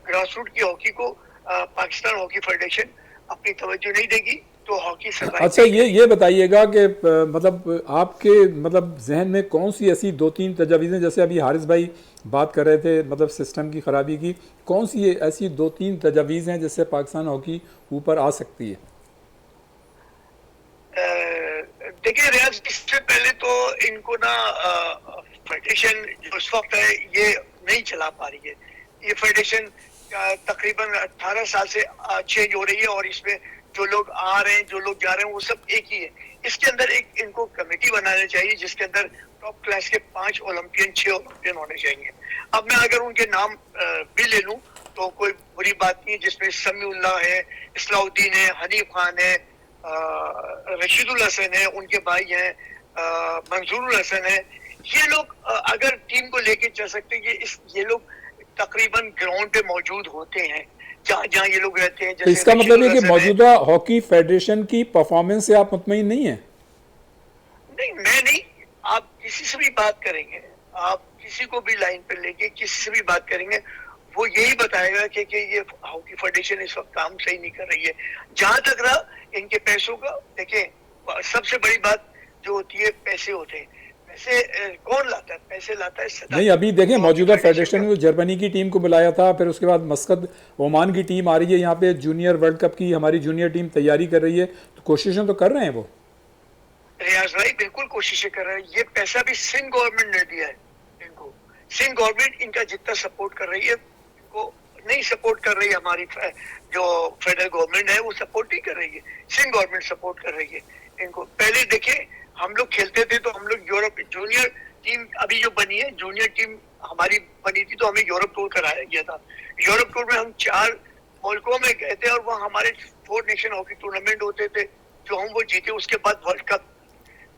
[SPEAKER 5] ग्रास रूट की हॉकी को पाकिस्तान हॉकी फेडरेशन अपनी तवज्जो नहीं देगी तो हॉकी सरवाइव।
[SPEAKER 3] अच्छा, ये बताइएगा कि मतलब आपके मतलब जहन में कौन सी ऐसी 2-3 तजावीज़ें, जैसे अभी हारिस भाई बात कर रहे थे मतलब सिस्टम की ख़राबी की, कौन सी ऐसी 2-3 तजावीज़ हैं जिससे पाकिस्तान हॉकी ऊपर आ सकती है?
[SPEAKER 5] देखिए रियाज, इससे पहले तो इनको ना फेडरेशन जो इस वक्त है ये नहीं चला पा रही है। ये फेडरेशन तकरीबन 18 साल से चेंज हो रही है और इसमें जो लोग आ रहे हैं, जो लोग जा रहे हैं, वो सब एक ही है। इसके अंदर एक इनको कमेटी बनाना चाहिए जिसके अंदर टॉप क्लास के 5 ओलंपियन 6 ओलंपियन होने चाहिए। अब मैं अगर उनके नाम भी ले लूं तो कोई बुरी बात नहीं है, जिसमें समीउल्लाह है, इस्लाउद्दीन है, हनीफ खान है, रशीदुल हसन है, उनके भाई हैं मंजूरुल हसन है। ये लोग अगर टीम को लेके चल सकते हैं, ये लोग तकरीबन ग्राउंड पे मौजूद होते हैं जहाँ जहाँ ये लोग रहते हैं।
[SPEAKER 3] तो इसका मतलब है कि मौजूदा हॉकी फेडरेशन की परफॉर्मेंस से आप मुतमईन नहीं है?
[SPEAKER 5] नहीं, मैं नहीं। आप किसी से भी बात करेंगे, आप किसी को भी लाइन पे लेके किसी से भी बात करेंगे, वो यही बताएगा कि ये हॉकी फेडरेशन इस वक्त काम सही नहीं कर रही है। जहां तक रहा इनके पैसों का, देखें सबसे बड़ी बात जो होती है पैसे होते हैं। पैसे कौन लाता है? पैसे लाता है सदा।
[SPEAKER 3] नहीं, अभी देखें मौजूदा फेडरेशन ने जर्मनी की टीम को बुलाया था, फिर उसके बाद मस्कत ओमान की टीम आ रही है, यहाँ पे जूनियर वर्ल्ड कप की हमारी जूनियर टीम तैयारी कर रही है, तो कोशिशें तो कर रहे हैं वो।
[SPEAKER 5] रियाज भाई बिल्कुल कोशिशें कर रहे हैं। ये पैसा भी सिंध गवर्नमेंट ने दिया है इनको। सिंध गवर्नमेंट इनका जितना सपोर्ट कर रही है, इनको नहीं सपोर्ट कर रही है। हमारी जो फेडरल गवर्नमेंट है वो सपोर्ट नहीं कर रही है, सिंध गवर्नमेंट सपोर्ट कर रही है इनको। पहले देखें हम लोग खेलते थे तो हम लोग यूरोप जूनियर टीम अभी जो बनी है, जूनियर टीम हमारी बनी थी तो हमें यूरोप टूर कराया गया था। यूरोप टूर में हम 4 मुल्कों में गए थे और वहाँ हमारे 4 नेशन हॉकी टूर्नामेंट होते थे जो हम वो जीते। उसके बाद वर्ल्ड कप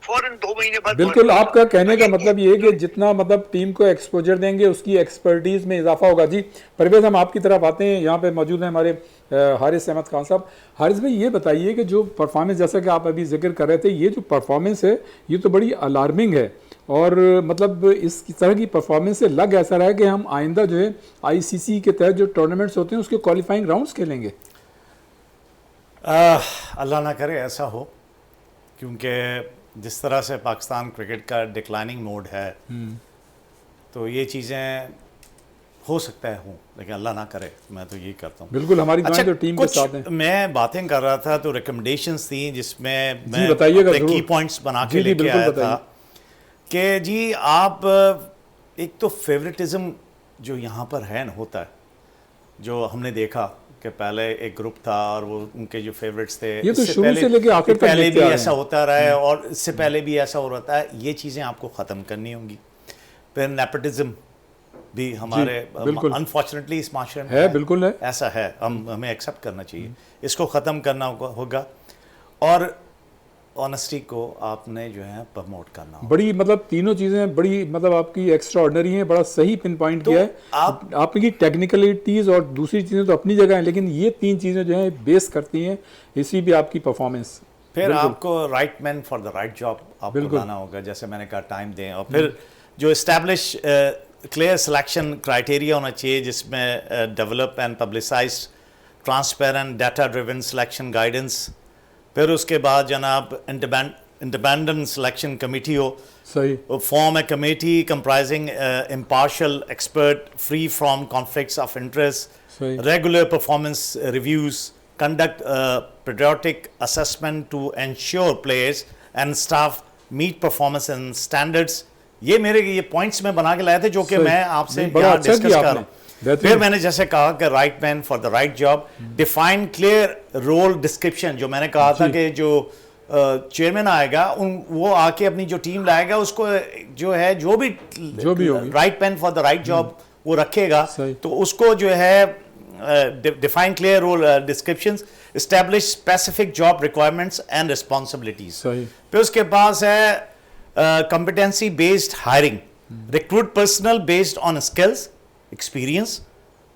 [SPEAKER 5] फौरन 2 महीने बाद।
[SPEAKER 3] बिल्कुल, आपका कहने का मतलब ये है कि जितना मतलब टीम को एक्सपोजर देंगे उसकी एक्सपर्टीज में इजाफा होगा। जी परवेज, हम आपकी तरफ आते हैं, यहाँ पे मौजूद हैं हमारे हारिस अहमद खान साहब। हारिस भाई ये बताइए कि जो परफॉर्मेंस, जैसा कि आप अभी जिक्र कर रहे थे, ये जो परफॉर्मेंस है ये तो बड़ी अलार्मिंग है, और मतलब इस तरह की परफॉर्मेंस से लग ऐसा रहा है कि हम आइंदा जो है ICC के तहत जो टूर्नामेंट्स होते हैं उसके क्वालिफाइंग राउंड्स खेलेंगे।
[SPEAKER 4] अल्लाह ना करे ऐसा हो, क्योंकि जिस तरह से पाकिस्तान क्रिकेट का डिक्लाइनिंग मोड है तो ये चीज़ें हो सकता है हूँ, लेकिन अल्लाह ना करे, मैं तो यही करता हूँ।
[SPEAKER 3] बिल्कुल, हमारी
[SPEAKER 4] अच्छा,
[SPEAKER 3] तो टीम के साथ हैं।
[SPEAKER 4] मैं बातें कर रहा था तो रिकमेंडेशंस थी जिसमें मैं
[SPEAKER 3] बताइएगा,
[SPEAKER 4] अपने की पॉइंट्स बना के लेके आया था कि जी आप एक तो फेवरेटिज्म जो यहाँ पर है न होता है, जो हमने देखा कि पहले एक ग्रुप था और वो उनके जो फेवरेट्स थे,
[SPEAKER 3] ये तो शुरू से लेके आखिर तक
[SPEAKER 4] पहले भी ऐसा होता रहा है और इससे पहले भी ऐसा हो रहा है। ये चीज़ें आपको ख़त्म करनी होंगी। फिर नेपोटिज्म भी हमारे अनफॉर्चुनेटली इस माशरे में
[SPEAKER 3] है, बिल्कुल है,
[SPEAKER 4] ऐसा है, हमें एक्सेप्ट करना चाहिए, इसको ख़त्म करना होगा और ऑनेस्टी को आपने जो है प्रमोट करना होगा।
[SPEAKER 3] बड़ी मतलब तीनों चीज़ें बड़ी मतलब आपकी एक्स्ट्रा ऑर्डिनरी हैं, बड़ा सही पिन पॉइंट किया है आपकी टेक्निकलिटीज़, और दूसरी चीज़ें तो अपनी जगह हैं, लेकिन ये 3 चीज़ें जो हैं बेस करती हैं इसी भी आपकी परफॉर्मेंस।
[SPEAKER 4] फिर
[SPEAKER 3] बिल्कुल।
[SPEAKER 4] आपको right man for the right job आपको
[SPEAKER 3] बिल्कुल।
[SPEAKER 4] लाना होगा, जैसे मैंने कहा टाइम दें, और फिर जो इस्टेब्लिश क्लियर सिलेक्शन क्राइटेरिया होना चाहिए जिसमें develop and publicise transparent data driven selection guidance. फिर उसके बाद जनाब इंडिपेंडेंट सिलेक्शन कमेटी हो,
[SPEAKER 3] सही,
[SPEAKER 4] form a committee comprising impartial expert free from conflicts of interest,
[SPEAKER 3] सही,
[SPEAKER 4] regular performance reviews, conduct periodic assessment to ensure players and staff meet performance and standards. ये points मैं बना के लाए थे जो कि
[SPEAKER 3] सही।
[SPEAKER 4] मैं आपसे
[SPEAKER 3] नहीं, बड़ा
[SPEAKER 4] यहाँ
[SPEAKER 3] अच्छा
[SPEAKER 4] डिस्कस
[SPEAKER 3] किया
[SPEAKER 4] कर रहा
[SPEAKER 3] आपने।
[SPEAKER 4] हूँ।
[SPEAKER 3] बेहतरीन।
[SPEAKER 4] फिर मैंने जैसे कहा कि right man for the right job, define clear role description, जो मैंने कहा था
[SPEAKER 3] जी।
[SPEAKER 4] कि जो चेयरमैन आएगा वो आके अपनी जो टीम लाएगा उसको जो है जो भी
[SPEAKER 3] होगी।
[SPEAKER 4] Right man for the right job वो रखेगा,
[SPEAKER 3] सही।
[SPEAKER 4] तो उसको जो है define clear role descriptions, establish specific job requirements and responsibilities.
[SPEAKER 3] सही।
[SPEAKER 4] फिर उसके पास है competency based hiring, recruit personnel based on skills, experience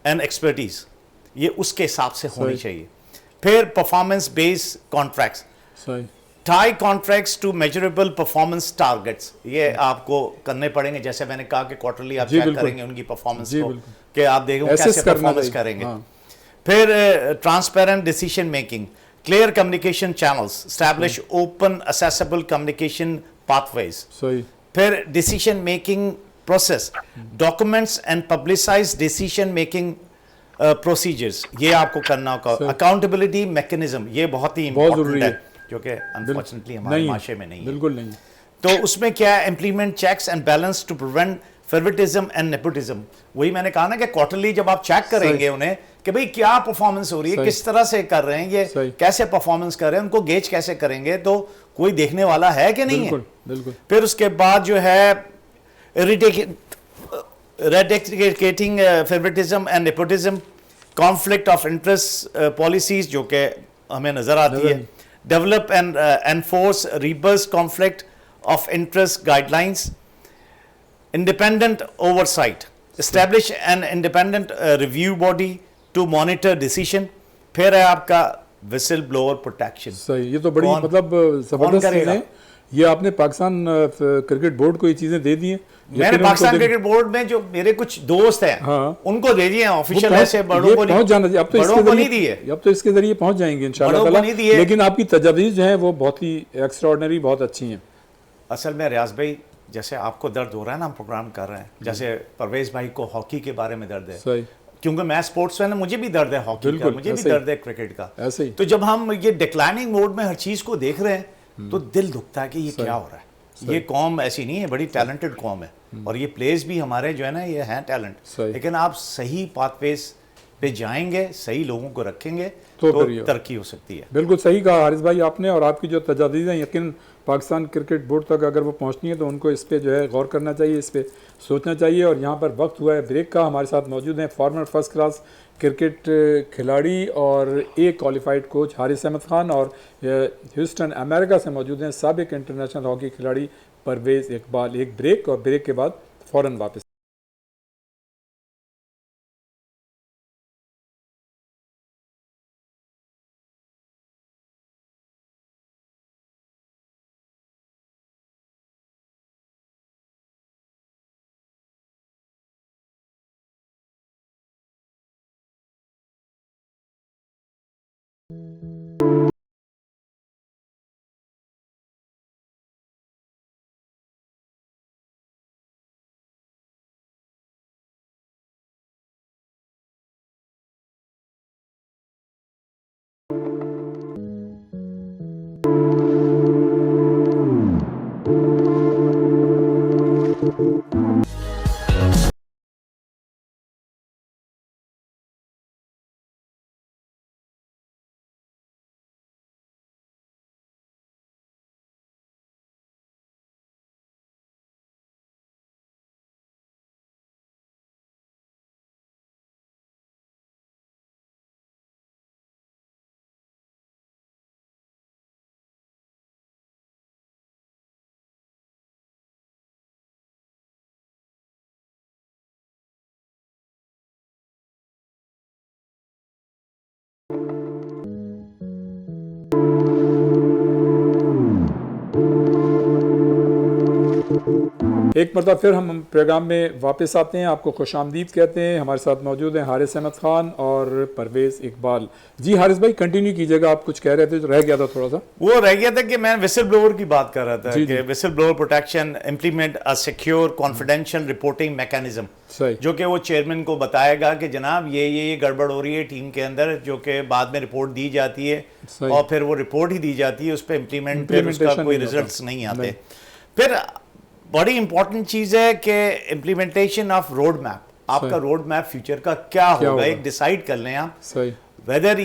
[SPEAKER 4] and expertise, ये उसके हिसाब से होनी
[SPEAKER 3] सही।
[SPEAKER 4] चाहिए। फिर performance based contracts,
[SPEAKER 3] सही,
[SPEAKER 4] tie contracts to measurable performance targets, ये आपको करने पड़ेंगे, जैसे मैंने कहा कि क्वार्टरली आप
[SPEAKER 3] जी,
[SPEAKER 4] चेक
[SPEAKER 3] बिल्कुल।
[SPEAKER 4] करेंगे उनकी परफॉर्मेंस
[SPEAKER 3] जी,
[SPEAKER 4] को
[SPEAKER 3] बिल्कुल।
[SPEAKER 4] कि आप देखेंगे
[SPEAKER 3] Assess
[SPEAKER 4] कैसे
[SPEAKER 3] करना
[SPEAKER 4] परफॉर्मेंस
[SPEAKER 3] चाहिए।
[SPEAKER 4] करेंगे।
[SPEAKER 3] हाँ।
[SPEAKER 4] फिर transparent decision making, clear communication channels, establish open accessible communication pathways.
[SPEAKER 3] सही,
[SPEAKER 4] फिर decision making process, documents and publicise decision making procedures, ये आपको करना होगा।
[SPEAKER 3] सही।
[SPEAKER 4] अकाउंटेबिलिटी मैकेनिज्म, ये बहुत ही
[SPEAKER 3] बहुत
[SPEAKER 4] इंपॉर्टेंट
[SPEAKER 3] जरूरी
[SPEAKER 4] है,
[SPEAKER 3] है।
[SPEAKER 4] जो कि अनफॉर्चुनेटली हमारे
[SPEAKER 3] नहीं,
[SPEAKER 4] माशरे में नहीं है।
[SPEAKER 3] बिल्कुल नहीं।
[SPEAKER 4] तो उसमें क्या है, implement checks and balance to prevent favouritism and nepotism. वही मैंने कहा ना कि क्वार्टरली जब आप चेक करेंगे उन्हें कि भाई क्या परफॉर्मेंस हो रही है,
[SPEAKER 3] सही।
[SPEAKER 4] किस तरह से कर रहे हैं, ये
[SPEAKER 3] सही।
[SPEAKER 4] कैसे परफॉर्मेंस कर रहे हैं, उनको गेज कैसे करेंगे, तो कोई देखने वाला है कि नहीं है।
[SPEAKER 3] बिल्कुल, बिल्कुल।
[SPEAKER 4] फिर उसके बाद जो है eradicating favouritism and nepotism, conflict of interest policies जो कि हमें नजर आती है, develop and enforce reverse conflict of interest guidelines, independent oversight, establish an independent review body to monitor decision। फिर है आपका whistle blower protection।
[SPEAKER 3] सही, ये तो बड़ी
[SPEAKER 4] कौन-
[SPEAKER 3] मतलब जबरदस्त
[SPEAKER 4] करेगा?
[SPEAKER 3] चीजें, ये आपने पाकिस्तान क्रिकेट बोर्ड को ये चीजें दे दी हैं।
[SPEAKER 4] मैंने
[SPEAKER 3] यकीनन
[SPEAKER 4] पाकिस्तान
[SPEAKER 3] उनको दे-
[SPEAKER 4] क्रिकेट बोर्ड में जो मेरे कुछ दोस्त हैं
[SPEAKER 3] हाँ।
[SPEAKER 4] उनको दे दिए,
[SPEAKER 3] वो
[SPEAKER 4] ऑफिशियल
[SPEAKER 3] पहुंच-
[SPEAKER 4] ऐसे बड़ों
[SPEAKER 3] ये
[SPEAKER 4] को
[SPEAKER 3] पहुंच जाना चाहिए। अब तो
[SPEAKER 4] बड़ों
[SPEAKER 3] इसके
[SPEAKER 4] को नहीं
[SPEAKER 3] जरिए
[SPEAKER 4] दिए।
[SPEAKER 3] अब तो इसके जरिए पहुंच जाएंगे इंशाल्लाह
[SPEAKER 4] बड़ों को
[SPEAKER 3] ताला।
[SPEAKER 4] नहीं दिए।
[SPEAKER 3] लेकिन आपकी तजावीज़ जो हैं वो बहुत ही एक्स्ट्राऑर्डिनरी, बहुत अच्छी हैं।
[SPEAKER 4] असल में रियाज भाई, जैसे आपको दर्द हो रहा है ना, हम प्रोग्राम कर रहे हैं, जैसे परवेज भाई को हॉकी के बारे में दर्द है,
[SPEAKER 3] सही,
[SPEAKER 4] क्योंकि मैं स्पोर्ट्स मैन, मुझे भी दर्द है हॉकी का,
[SPEAKER 3] बिल्कुल,
[SPEAKER 4] मुझे भी
[SPEAKER 3] ऐसे ही।
[SPEAKER 4] दर्द है क्रिकेट का।
[SPEAKER 3] ऐसे ही।
[SPEAKER 4] तो जब हम ये डिक्लाइनिंग मोड में हर चीज को देख रहे हैं तो दिल दुखता है कि ये क्या हो रहा है। ये कौम ऐसी नहीं है, बड़ी टैलेंटेड कौम है, और ये प्लेयर्स भी हमारे जो है ना ये हैं टैलेंट,
[SPEAKER 3] सही।
[SPEAKER 4] लेकिन आप सही पाथवेज पे जाएंगे, सही लोगों को रखेंगे
[SPEAKER 3] तो
[SPEAKER 4] तो
[SPEAKER 3] फिर ये-
[SPEAKER 4] तरक्की हो सकती है।
[SPEAKER 3] बिल्कुल सही कहा हारिस भाई आपने। और आपकी जो तजावीज़ हैं, यकीन पाकिस्तान क्रिकेट बोर्ड तक अगर वो पहुंचनी है तो उनको इस पे जो है गौर करना चाहिए, इस पे सोचना चाहिए। और यहाँ पर वक्त हुआ है ब्रेक का। हमारे साथ मौजूद हैं फॉर्मर फर्स्ट क्लास क्रिकेट खिलाड़ी और एक क्वालिफाइड कोच हारिस अहमद खान, और ह्यूस्टन अमेरिका से मौजूद हैं साबिक इंटरनेशनल हॉकी खिलाड़ी परवेज़ इकबाल। एक ब्रेक, और ब्रेक के बाद फ़ौरन वापस। एक मरतबा फिर हम प्रोग्राम में वापस आते हैं, आपको खुशामदीद कहते हैं। हमारे साथ मौजूद हैं हारिस अहमद खान और परवेज़ इकबाल। जी हारिस भाई कंटिन्यू कीजिएगा, आप कुछ कह रहे थे जो रह गया था थोड़ा सा।
[SPEAKER 4] वो रह गया था कि मैं विसल ब्लोअर की बात कर रहा था
[SPEAKER 3] जी,
[SPEAKER 4] कि
[SPEAKER 3] जी।
[SPEAKER 4] Whistle blower protection implement a secure confidential reporting mechanism,
[SPEAKER 3] सही।
[SPEAKER 4] जो कि वो चेयरमैन को बताएगा कि जनाब ये गड़बड़ हो रही है टीम के अंदर, जो कि बाद में रिपोर्ट दी जाती है
[SPEAKER 3] सही।
[SPEAKER 4] और फिर वो रिपोर्ट ही दी जाती है, उस पर
[SPEAKER 3] Implementation
[SPEAKER 4] उसका कोई
[SPEAKER 3] नहीं होता।
[SPEAKER 4] रिजल्ट्स नहीं आते।
[SPEAKER 3] नहीं।
[SPEAKER 4] फिर बड़ी इंपॉर्टेंट चीज़ है कि इम्प्लीमेंटेशन ऑफ रोड मैप, आपका
[SPEAKER 3] सही।
[SPEAKER 4] रोड मैप फ्यूचर का क्या
[SPEAKER 3] होगा?
[SPEAKER 4] होगा, एक डिसाइड कर लें आप
[SPEAKER 3] सही
[SPEAKER 4] वेदर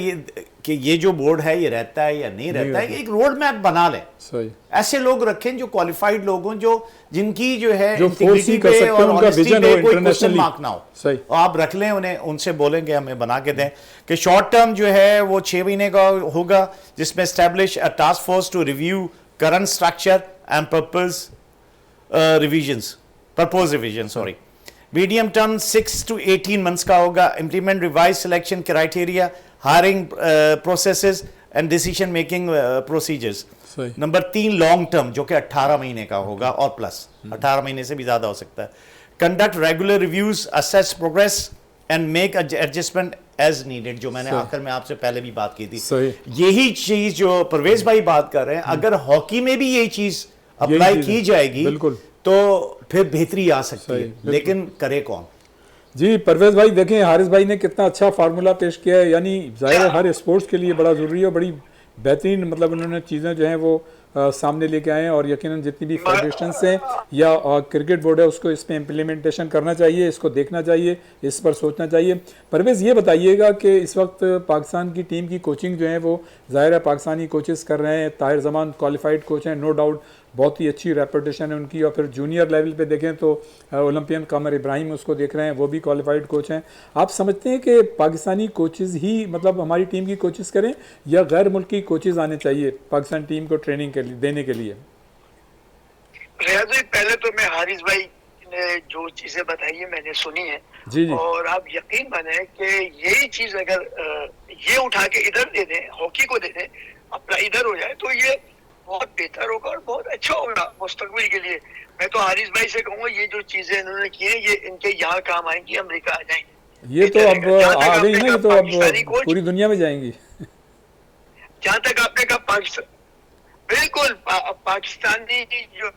[SPEAKER 4] ये जो बोर्ड है ये रहता है या नहीं रहता है, एक रोड मैप बना लें।
[SPEAKER 3] सही।
[SPEAKER 4] ऐसे लोग रखें जो क्वालिफाइड लोग हों, जो जिनकी जो है
[SPEAKER 3] जो
[SPEAKER 4] integrity
[SPEAKER 3] foresee कर
[SPEAKER 4] पे
[SPEAKER 3] सकते हैं,
[SPEAKER 4] और
[SPEAKER 3] उनका
[SPEAKER 4] honesty
[SPEAKER 3] vision
[SPEAKER 4] पे
[SPEAKER 3] हो
[SPEAKER 4] कोई क्वेश्चन
[SPEAKER 3] internationally।
[SPEAKER 4] मार्क ना हो।
[SPEAKER 3] सही।
[SPEAKER 4] और आप रख लें उन्हें, उनसे बोलेंगे हमें बना के दें कि शॉर्ट टर्म जो है वो 6 महीने का होगा, जिसमें establish a task force to review current structure and propose revision sorry. Medium term 6 to 18 months का होगा। Implement revise selection criteria, hiring processes and decision making procedures.
[SPEAKER 3] सही।
[SPEAKER 4] नंबर 3 लॉन्ग टर्म, जो कि 18 महीने का होगा और प्लस 18 महीने से भी ज्यादा हो सकता है। Conduct regular reviews, assess progress and make adjustment as needed, जो मैंने
[SPEAKER 3] सही।
[SPEAKER 4] आखिर में आपसे पहले भी बात की थी।
[SPEAKER 3] सही।
[SPEAKER 4] यही चीज जो परवेज भाई बात कर रहे हैं, अगर हॉकी में भी यही चीज अप्लाई
[SPEAKER 3] चीज़
[SPEAKER 4] की
[SPEAKER 3] है।
[SPEAKER 4] जाएगी
[SPEAKER 3] बिल्कुल।
[SPEAKER 4] तो फिर बेहतरी आ सकती
[SPEAKER 3] सही,
[SPEAKER 4] है,
[SPEAKER 3] बिल्कुल।
[SPEAKER 4] लेकिन करे कौन?
[SPEAKER 3] जी परवेज भाई देखें, हारिस भाई ने कितना अच्छा फार्मूला पेश किया है। यानी ज़ाहिर है हर स्पोर्ट्स के लिए बड़ा ज़रूरी है, बड़ी बेहतरीन मतलब उन्होंने चीज़ें जो हैं वो सामने लेके आए हैं। और यकीनन जितनी भी फेडरेशंस हैं या क्रिकेट बोर्ड है उसको इस पर इम्प्लीमेंटेशन करना चाहिए, इसको देखना चाहिए, इस पर सोचना चाहिए। परवेज़ ये बताइएगा कि इस वक्त पाकिस्तान की टीम की कोचिंग जो है वो ज़ाहिर है पाकिस्तानी कोचेस कर रहे हैं। ताहिर जमान क्वालिफाइड कोच हैं, नो डाउट, बहुत ही अच्छी रेपुटेशन है उनकी। और फिर जूनियर लेवल पे देखें तो ओलंपियन कामर इब्राहिम उसको देख रहे हैं, वो भी क्वालिफाइड कोच हैं। आप समझते हैं कि पाकिस्तानी कोचेस ही मतलब हमारी टीम की कोचेस करें या गैर मुल्की कोचेस आने चाहिए पाकिस्तान टीम को ट्रेनिंग के लिए देने के लिए?
[SPEAKER 5] रियाज भाई, पहले तो मैं हारिस भाई ने जो चीजें बताई है मैंने सुनी है।
[SPEAKER 3] जी जी।
[SPEAKER 5] और आप यकीन माने कि यही चीज अगर ये उठा के इधर दे दें, हॉकी को दे दें, अपना इधर हो जाए, तो ये बहुत बेहतर होगा और बहुत अच्छा होगा मुस्तकबिल के लिए। मैं तो हारिस भाई से कहूँगा ये जो चीजें इन्होंने की हैं ये इनके यहाँ काम आएंगी, अमेरिका आ जाएंगी।
[SPEAKER 3] ये तो अब आ गई ना, ये तो
[SPEAKER 5] पाकिस्तानी
[SPEAKER 3] अब
[SPEAKER 5] कोच,
[SPEAKER 3] पूरी दुनिया में जाएंगी।
[SPEAKER 5] जहाँ तक आपने कहा पाकिस्तान, बिल्कुल पाकिस्तानी जो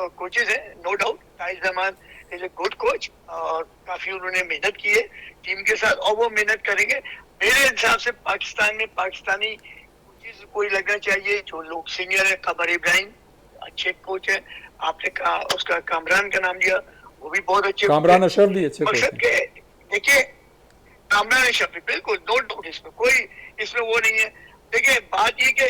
[SPEAKER 5] कोचेज हैं, no doubt Tahir Zaman is a good coach और काफी उन्होंने मेहनत की है टीम के साथ और वो मेहनत करेंगे। मेरे हिसाब से पाकिस्तान में पाकिस्तानी कोचेज कोई लगना चाहिए जो लोग सीनियर है। कमर इब्राहिम अच्छे कोच है, आपने कहा उसका कामरान का नाम लिया, वो भी बहुत अच्छे।
[SPEAKER 3] कामरान अशरफ भी अच्छे कोच
[SPEAKER 5] मकसद
[SPEAKER 3] हैं।
[SPEAKER 5] के देखिए, कामरान अशरफ भी बिल्कुल नो डाउट, इसमें कोई इसमें वो नहीं है। देखिए बात ये कि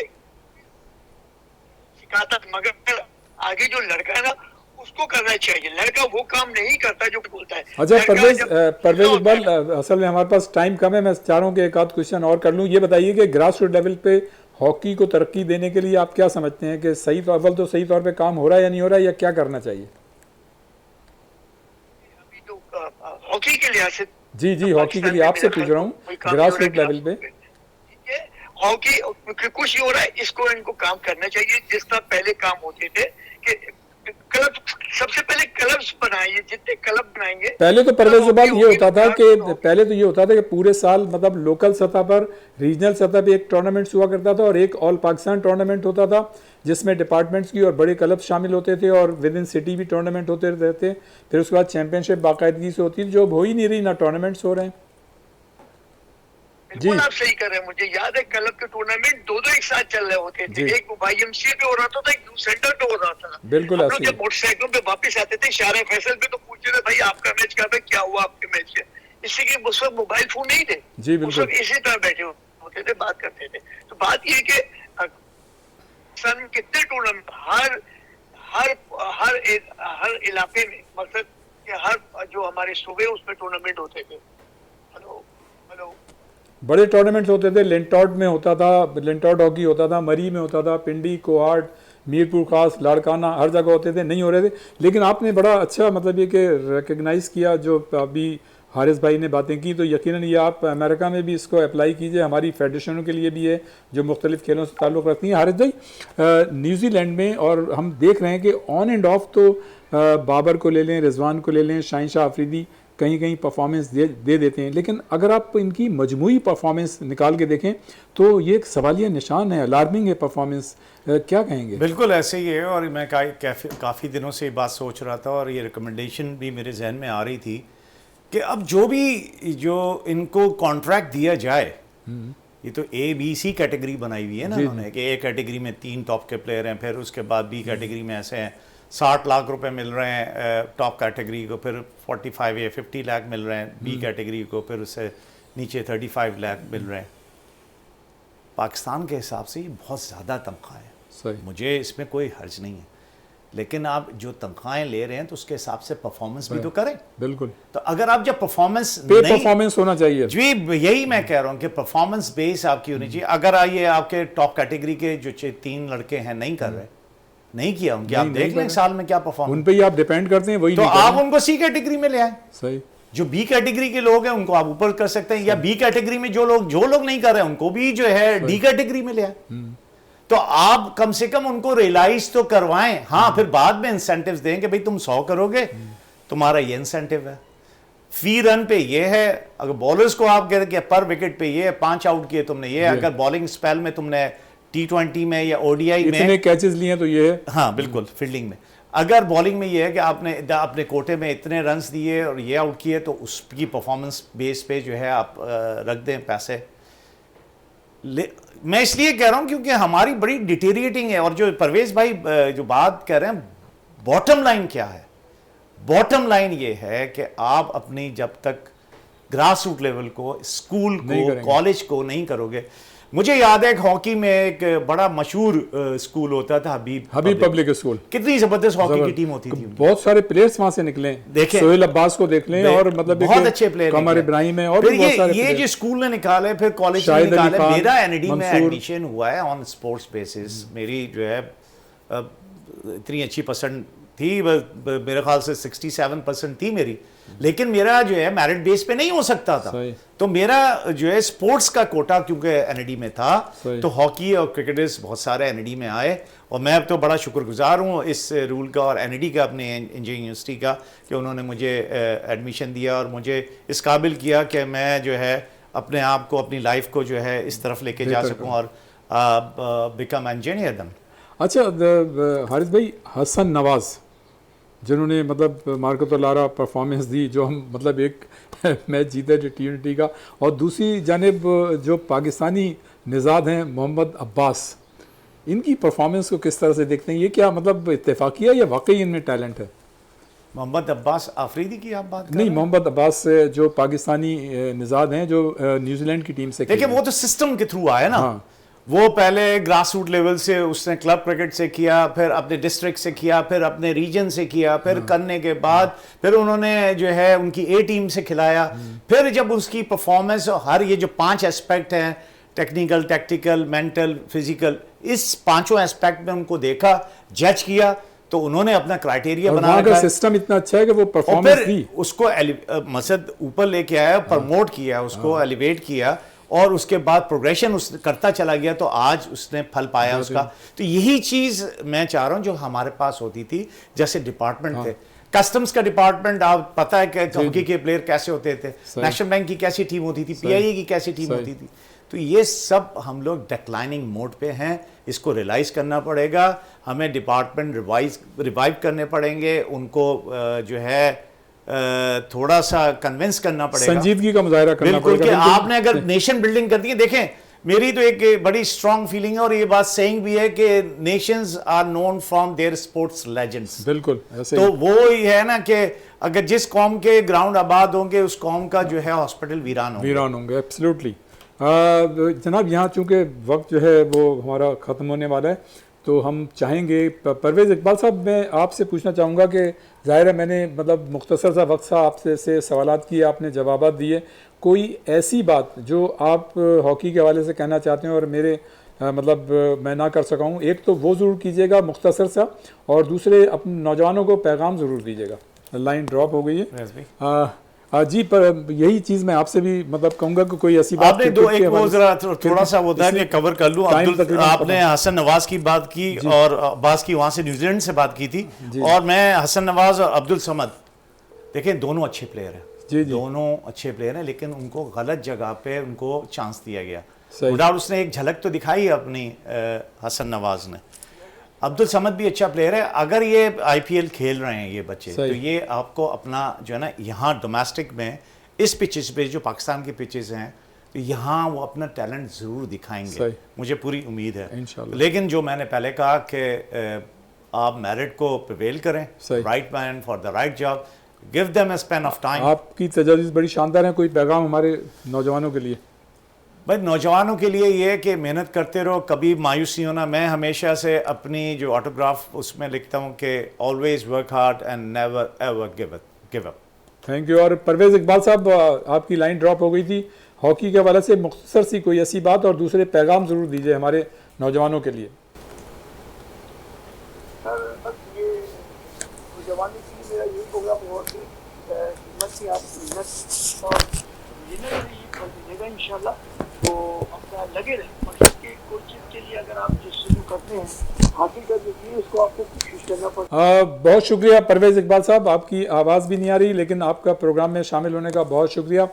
[SPEAKER 5] सिखाता, मगर आगे जो लड़का है ना उसको करना चाहिए। लड़का वो काम नहीं करता जो बोलता है।
[SPEAKER 3] अच्छा
[SPEAKER 5] लड़का
[SPEAKER 3] परवेज
[SPEAKER 5] जब
[SPEAKER 3] परवेज
[SPEAKER 5] होता है
[SPEAKER 3] इकबाल, असल में हमारे पास टाइम कम है, मैं चाह रहा हूँ कि एक आध क्वेश्चन और कर लूँ। ये बताइए कि ग्रास रूट लेवल पे हॉकी को तरक्की देने के लिए आप क्या समझते हैं कि सही सही तौर पे काम हो रहा है या नहीं हो रहा है, या क्या करना चाहिए?
[SPEAKER 5] अभी तो हॉकी के लिहाज से
[SPEAKER 3] जी जी, हॉकी के लिए आपसे पूछ रहा हूँ, ग्रास रूट लेवल पे।
[SPEAKER 5] ठीक है, हॉकी कुछ नहीं हो रहा है, इसको इनको काम करना चाहिए जिस तरह पहले काम होते थे कि क्लब, सबसे पहले क्लब्स बनाइए, जितने क्लब बनाएंगे।
[SPEAKER 3] पहले तो परवेज इकबाल ये होता था कि
[SPEAKER 5] होगी।
[SPEAKER 3] पहले तो ये होता था कि पूरे साल मतलब लोकल सतह पर, रीजनल सतह पे एक टूर्नामेंट हुआ करता था और एक ऑल पाकिस्तान टूर्नामेंट होता था जिसमें डिपार्टमेंट्स की और बड़े क्लब शामिल होते थे और विद इन सिटी भी टूर्नामेंट होते रहते। फिर उसके बाद चैंपियनशिप बाकायदगी से होती थी, जो अब हो ही नहीं रही, ना टूर्नामेंट्स हो रहे हैं।
[SPEAKER 5] बिल्कुल
[SPEAKER 3] जी।
[SPEAKER 5] आप सही कर रहे हैं। मुझे याद है क्लब के टूर्नामेंट दो एक साथ चल रहे होते थे,
[SPEAKER 3] जी।
[SPEAKER 5] एक YMCA पे हो रहा था, एक सेंटर पे हो रहा था।
[SPEAKER 3] बिल्कुल
[SPEAKER 5] हम लोग
[SPEAKER 3] ऐसे
[SPEAKER 5] जब
[SPEAKER 3] ही।
[SPEAKER 5] मोटरसाइकिलों पे वापस आते थे शारा फैसल पे, तो पूछते थे भाई आपका मैच क्या था, क्या हुआ आपके मैच के। इससे कि उस वक्त मोबाइल फोन नहीं थे,
[SPEAKER 3] जी,
[SPEAKER 5] उस
[SPEAKER 3] बिल्कुल।
[SPEAKER 5] वक्त इसी तरह बैठे होते थे, बात करते थे। तो बात ये कि सन कितने टूर्नामेंट हर इलाके में, मकसद कि हर जो हमारे सूबे उसमें टूर्नामेंट होते थे। हेलो हेलो
[SPEAKER 3] बड़े टूर्नामेंट्स होते थे, लिंटॉट में होता था, लिंटॉट हॉकी होता था, मरी में होता था, पिंडी, कोहाट, मीरपुर खास, लाड़काना, हर जगह होते थे, नहीं हो रहे थे। लेकिन आपने बड़ा अच्छा मतलब ये कि रिकग्नाइज़ किया, जो अभी हारिस भाई ने बातें की, तो यकीनन ये आप अमेरिका में भी इसको अप्लाई कीजिए, हमारी फेडरेशनों के लिए भी है जो मुख्तलिफ खेलों से ताल्लुक़ रखती हैं। हारिस भाई न्यूजीलैंड में और हम देख रहे हैं कि ऑन एंड ऑफ तो बाबर को ले लें, रिजवान को ले लें, शाहीन शाह अफरीदी कहीं कहीं परफॉर्मेंस दे देते हैं, लेकिन अगर आप इनकी मजमूई परफॉर्मेंस निकाल के देखें तो ये एक सवालिया निशान है, अलार्मिंग है परफॉर्मेंस। क्या कहेंगे?
[SPEAKER 4] बिल्कुल ऐसे ही है, और मैं काफ़ी दिनों से ये बात सोच रहा था और ये रिकमेंडेशन भी मेरे जहन में आ रही थी कि अब जो इनको कॉन्ट्रैक्ट दिया जाए, ये तो A B C कैटेगरी बनाई हुई है ना उन्होंने, कि A कैटेगरी में 3 टॉप के प्लेयर हैं, फिर उसके बाद B कैटेगरी में ऐसे हैं 60 लाख रुपए मिल रहे हैं टॉप कैटेगरी को, फिर 45 या 50 लाख मिल रहे हैं B कैटेगरी को, फिर उससे नीचे 35 लाख मिल रहे हैं। पाकिस्तान के हिसाब से ये बहुत ज़्यादा तनख्वाह है, मुझे इसमें कोई हर्ज नहीं है, लेकिन आप जो तनख्वाहें ले रहे हैं तो उसके हिसाब से परफॉर्मेंस भी तो करें।
[SPEAKER 3] बिल्कुल।
[SPEAKER 4] तो अगर आप जब
[SPEAKER 3] परफॉर्मेंस होना चाहिए
[SPEAKER 4] जी, यही मैं कह रहा हूँ कि परफॉर्मेंस बेस आपकी होनी चाहिए। अगर ये आपके टॉप कैटेगरी के जो 3 लड़के हैं नहीं कर रहे, नहीं किया उनके, आप देख लें साल में क्या परफॉर्मेंस,
[SPEAKER 3] उन पे ही आप डिपेंड करते हैं, वही
[SPEAKER 4] तो आप उनको C कैटेगरी में ले आए।
[SPEAKER 3] सही।
[SPEAKER 4] जो B कैटेगरी के लोग हैं उनको आप ऊपर कर सकते हैं, या B कैटेगरी में जो लोग नहीं कर रहे हैं उनको भी जो है D कैटेगरी में ले आए। तो आप कम से कम उनको रियलाइज तो करवाएं। हाँ, फिर बाद में इंसेंटिव्स दें कि भाई तुम 100 करोगे, तुम्हारा ये इंसेंटिव है, फी रन पे ये है, अगर बॉलर्स को आप कहते हैं पर विकेट पे ये 5 आउट किए तुमने, ये अगर बॉलिंग स्पेल में तुमने T20 में या ODI में
[SPEAKER 3] इतने कैचेस लिए तो ये है।
[SPEAKER 4] हाँ बिल्कुल। फील्डिंग में अगर बॉलिंग में ये है कि आपने अपने कोटे में इतने रन्स दिए और ये आउट किए, तो उसकी परफॉर्मेंस बेस पे जो है आप रख दें पैसे। मैं इसलिए कह रहा हूं क्योंकि हमारी बड़ी डिटेरिएटिंग है, और जो परवेज भाई जो बात कह रहे हैं, बॉटम लाइन क्या है? बॉटम लाइन ये है कि आप अपनी जब तक ग्रास रूट लेवल को, स्कूल को, कॉलेज को नहीं करोगे। मुझे याद है हॉकी में एक बड़ा मशहूर स्कूल होता था, हबीब
[SPEAKER 3] पब्लिक स्कूल।
[SPEAKER 4] कितनी जबरदस्त हॉकी की टीम होती थी,
[SPEAKER 3] बहुत सारे प्लेयर्स वहां से निकले, देखें सोहेल अब्बास को देख लें, और मतलब
[SPEAKER 4] बहुत अच्छे प्लेयर,
[SPEAKER 3] कमर इब्राहिम है, और
[SPEAKER 4] फिर ये जो स्कूल ने निकाले, फिर कॉलेज ने निकाले। मेरा NID में एडमिशन हुआ है ऑन स्पोर्ट्स बेसिस। मेरी जो है इतनी अच्छी परसेंट थी, मेरे ख्याल से 67% थी मेरी, लेकिन मेरा जो है मेरिट बेस पे नहीं हो सकता था। तो मेरा जो है स्पोर्ट्स का कोटा क्योंकि NID में था, तो हॉकी और क्रिकेटर्स बहुत सारे NID में आए, और मैं अब तो बड़ा शुक्रगुजार हूँ इस रूल का और NID का, अपने इंजीनियरिंग यूनिवर्सिटी का, कि उन्होंने मुझे एडमिशन दिया और मुझे इस काबिल किया कि मैं जो है अपने आप को, अपनी लाइफ को जो है इस तरफ लेके जा सकूँ और बिकम इंजीनियर बन।
[SPEAKER 3] अच्छा हारिस भाई, हसन नवाज जिन्होंने मतलब मार्कतुल्लाह परफॉर्मेंस दी, जो हम मतलब एक मैच जीते T20 का, और दूसरी जानिब जो पाकिस्तानी निज़ाद हैं मोहम्मद अब्बास, इनकी परफॉर्मेंस को किस तरह से देखते हैं? ये क्या मतलब इत्तेफाकिया या वाकई इनमें टैलेंट है?
[SPEAKER 4] मोहम्मद अब्बास आफरीदी की आप बात कर
[SPEAKER 3] नहीं, मोहम्मद अब्बास जो पाकिस्तानी निज़ाद हैं जो न्यूजीलैंड की टीम से,
[SPEAKER 4] देखिए वो तो सिस्टम के थ्रू आया ना। हाँ। वो पहले ग्रास रूट लेवल से उसने क्लब क्रिकेट से किया, फिर अपने डिस्ट्रिक्ट से किया, फिर अपने रीजन से किया, फिर करने के बाद फिर उन्होंने जो है उनकी A टीम से खिलाया। फिर जब उसकी परफॉर्मेंस, हर ये जो 5 एस्पेक्ट हैं, टेक्निकल, टैक्टिकल, मेंटल, फिजिकल, इस 5 एस्पेक्ट में उनको देखा, जज किया, तो उन्होंने अपना क्राइटेरिया बना रखा है।
[SPEAKER 3] सिस्टम इतना अच्छा है कि वो परफॉर्मेंस दी,
[SPEAKER 4] उसको मसद ऊपर लेके आया, प्रमोट किया, उसको एलिवेट किया, और उसके बाद प्रोग्रेशन करता चला गया, तो आज उसने फल पाया उसका। तो यही चीज़ मैं चाह रहा हूँ जो हमारे पास होती थी, जैसे डिपार्टमेंट थे, कस्टम्स का डिपार्टमेंट, आप पता है कि हॉकी के प्लेयर कैसे होते थे, नेशनल बैंक की कैसी टीम होती थी, PIA की कैसी टीम होती थी। तो ये सब हम लोग डिक्लाइनिंग मोड पे हैं, इसको रियलाइज़ करना पड़ेगा, हमें डिपार्टमेंट रिवाइव करने पड़ेंगे, उनको जो है थोड़ा सा कन्विंस करना पड़ेगा,
[SPEAKER 3] संजीदगी का मुजाहरा करना पड़ेगा।
[SPEAKER 4] बिल्कुल, कि आपने अगर नेशन बिल्डिंग कर दी है, देखें मेरी तो एक बड़ी स्ट्रांग फीलिंग है, और ये बात सेइंग भी है कि nations are known from their sports legends.
[SPEAKER 3] बिल्कुल ऐसे
[SPEAKER 4] तो वो ही है ना कि अगर जिस कौम के ग्राउंड आबाद होंगे, उस कौम का जो है हॉस्पिटल वीरान होंगे।
[SPEAKER 3] एब्सोल्युटली। जनाब, यहाँ चूँकि वक्त जो है वो हमारा ख़त्म होने वाला है, तो हम चाहेंगे, परवेज़ इकबाल साहब, मैं आपसे पूछना चाहूँगा कि ज़ाहिर है मैंने मतलब मुख्तसर सा वक्त सा आपसे से सवालात किए, आपने जवाबात दिए, कोई ऐसी बात जो आप हॉकी के हवाले से कहना चाहते हैं और मेरे मतलब मैं ना कर सका हूँ, एक तो वो ज़रूर कीजिएगा मुख्तसर सा, और दूसरे अपने नौजवानों को पैगाम ज़रूर दीजिएगा। लाइन ड्रॉप हो गई है। जी, पर यही चीज़ मैं आपसे भी मतलब कहूँगा कि कोई ऐसी बात
[SPEAKER 4] आपने
[SPEAKER 3] क्रिकेट
[SPEAKER 4] दो
[SPEAKER 3] के
[SPEAKER 4] एक वो
[SPEAKER 3] हवाले
[SPEAKER 4] जरा
[SPEAKER 3] से-
[SPEAKER 4] थोड़ा सा होता है कि कवर कर लूँ।
[SPEAKER 3] टाइम
[SPEAKER 4] अब्दुल,
[SPEAKER 3] तकरीबन
[SPEAKER 4] आपने
[SPEAKER 3] खत्म।
[SPEAKER 4] हसन नवाज की बात की और अब्बास की वहाँ से न्यूजीलैंड से बात की थी, और मैं हसन नवाज और अब्दुल समद, देखें दोनों अच्छे प्लेयर हैं,
[SPEAKER 3] जी, जी।
[SPEAKER 4] दोनों अच्छे प्लेयर हैं, लेकिन उनको गलत जगह पे उनको चांस दिया गया।
[SPEAKER 3] सही।
[SPEAKER 4] नो डाउट उसने एक झलक तो दिखाई है अपनी, हसन नवाज ने। अब्दुल समद भी अच्छा प्लेयर है। अगर ये आईपीएल खेल रहे हैं ये बच्चे, तो ये आपको अपना जो है ना यहाँ डोमेस्टिक में इस पिचेस पे जो पाकिस्तान की पिचेस हैं, तो यहाँ वो अपना टैलेंट ज़रूर दिखाएंगे, मुझे पूरी उम्मीद है
[SPEAKER 3] इंशाल्लाह।
[SPEAKER 4] लेकिन जो मैंने पहले कहा कि आप मेरिट को प्रिवेल करें, right man for the right job, give them a span of time.
[SPEAKER 3] आपकी तजवीज़ बड़ी शानदार है। कोई पैगाम हमारे नौजवानों के लिए?
[SPEAKER 4] भाई नौजवानों के लिए ये है कि मेहनत करते रहो, कभी मायूसी होना। मैं हमेशा से अपनी जो ऑटोग्राफ उसमें लिखता हूँ कि always work hard and never ever give up.
[SPEAKER 3] Thank you. और परवेज़ इकबाल साहब, आपकी लाइन ड्रॉप हो गई थी। हॉकी के हवाले से मुख्तसर सी कोई ऐसी बात और दूसरे पैगाम ज़रूर दीजिए हमारे नौजवानों के लिए।
[SPEAKER 5] सर बस ये नौजवानों के लिए मेरा यही प्रोग्राम होगा कि हिम्मत से आप मेहनत और मिलेगा इंशाल्लाह, तो अपना लगे रहे मकसद की कोई चीज़ के लिए अगर आप जो शुरू करते हैं हासिल करने के लिए उसको आपको कोशिश करना पड़ता
[SPEAKER 3] बहुत शुक्रिया परवेज़ इकबाल साहब, आपकी आवाज़ भी नहीं आ रही लेकिन आपका प्रोग्राम में शामिल होने का बहुत शुक्रिया।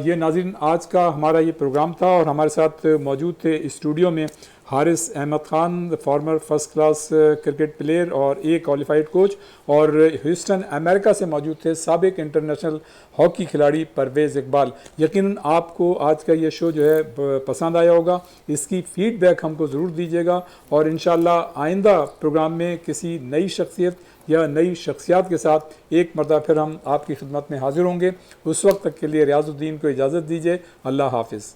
[SPEAKER 3] ये नाज़रीन, आज का हमारा ये प्रोग्राम था और हमारे साथ मौजूद थे स्टूडियो में Haris Ahmed Khan, former first class cricket player और ए क्वालिफाइड कोच, और ह्यूस्टन अमेरिका से मौजूद थे साबिक इंटरनेशनल हॉकी खिलाड़ी परवेज़ इकबाल। यकीनन आपको आज का ये शो जो है पसंद आया होगा। इसकी फ़ीडबैक हमको ज़रूर दीजिएगा और इंशाल्लाह आइंदा प्रोग्राम में किसी नई शख्सियत या नई शख्सियात के साथ एक मरतबा फिर हम आपकी खिदमत में हाजिर होंगे। उस वक्त तक के लिए रियाजुद्दीन को इजाज़त दीजिए। अल्लाह हाफिज़।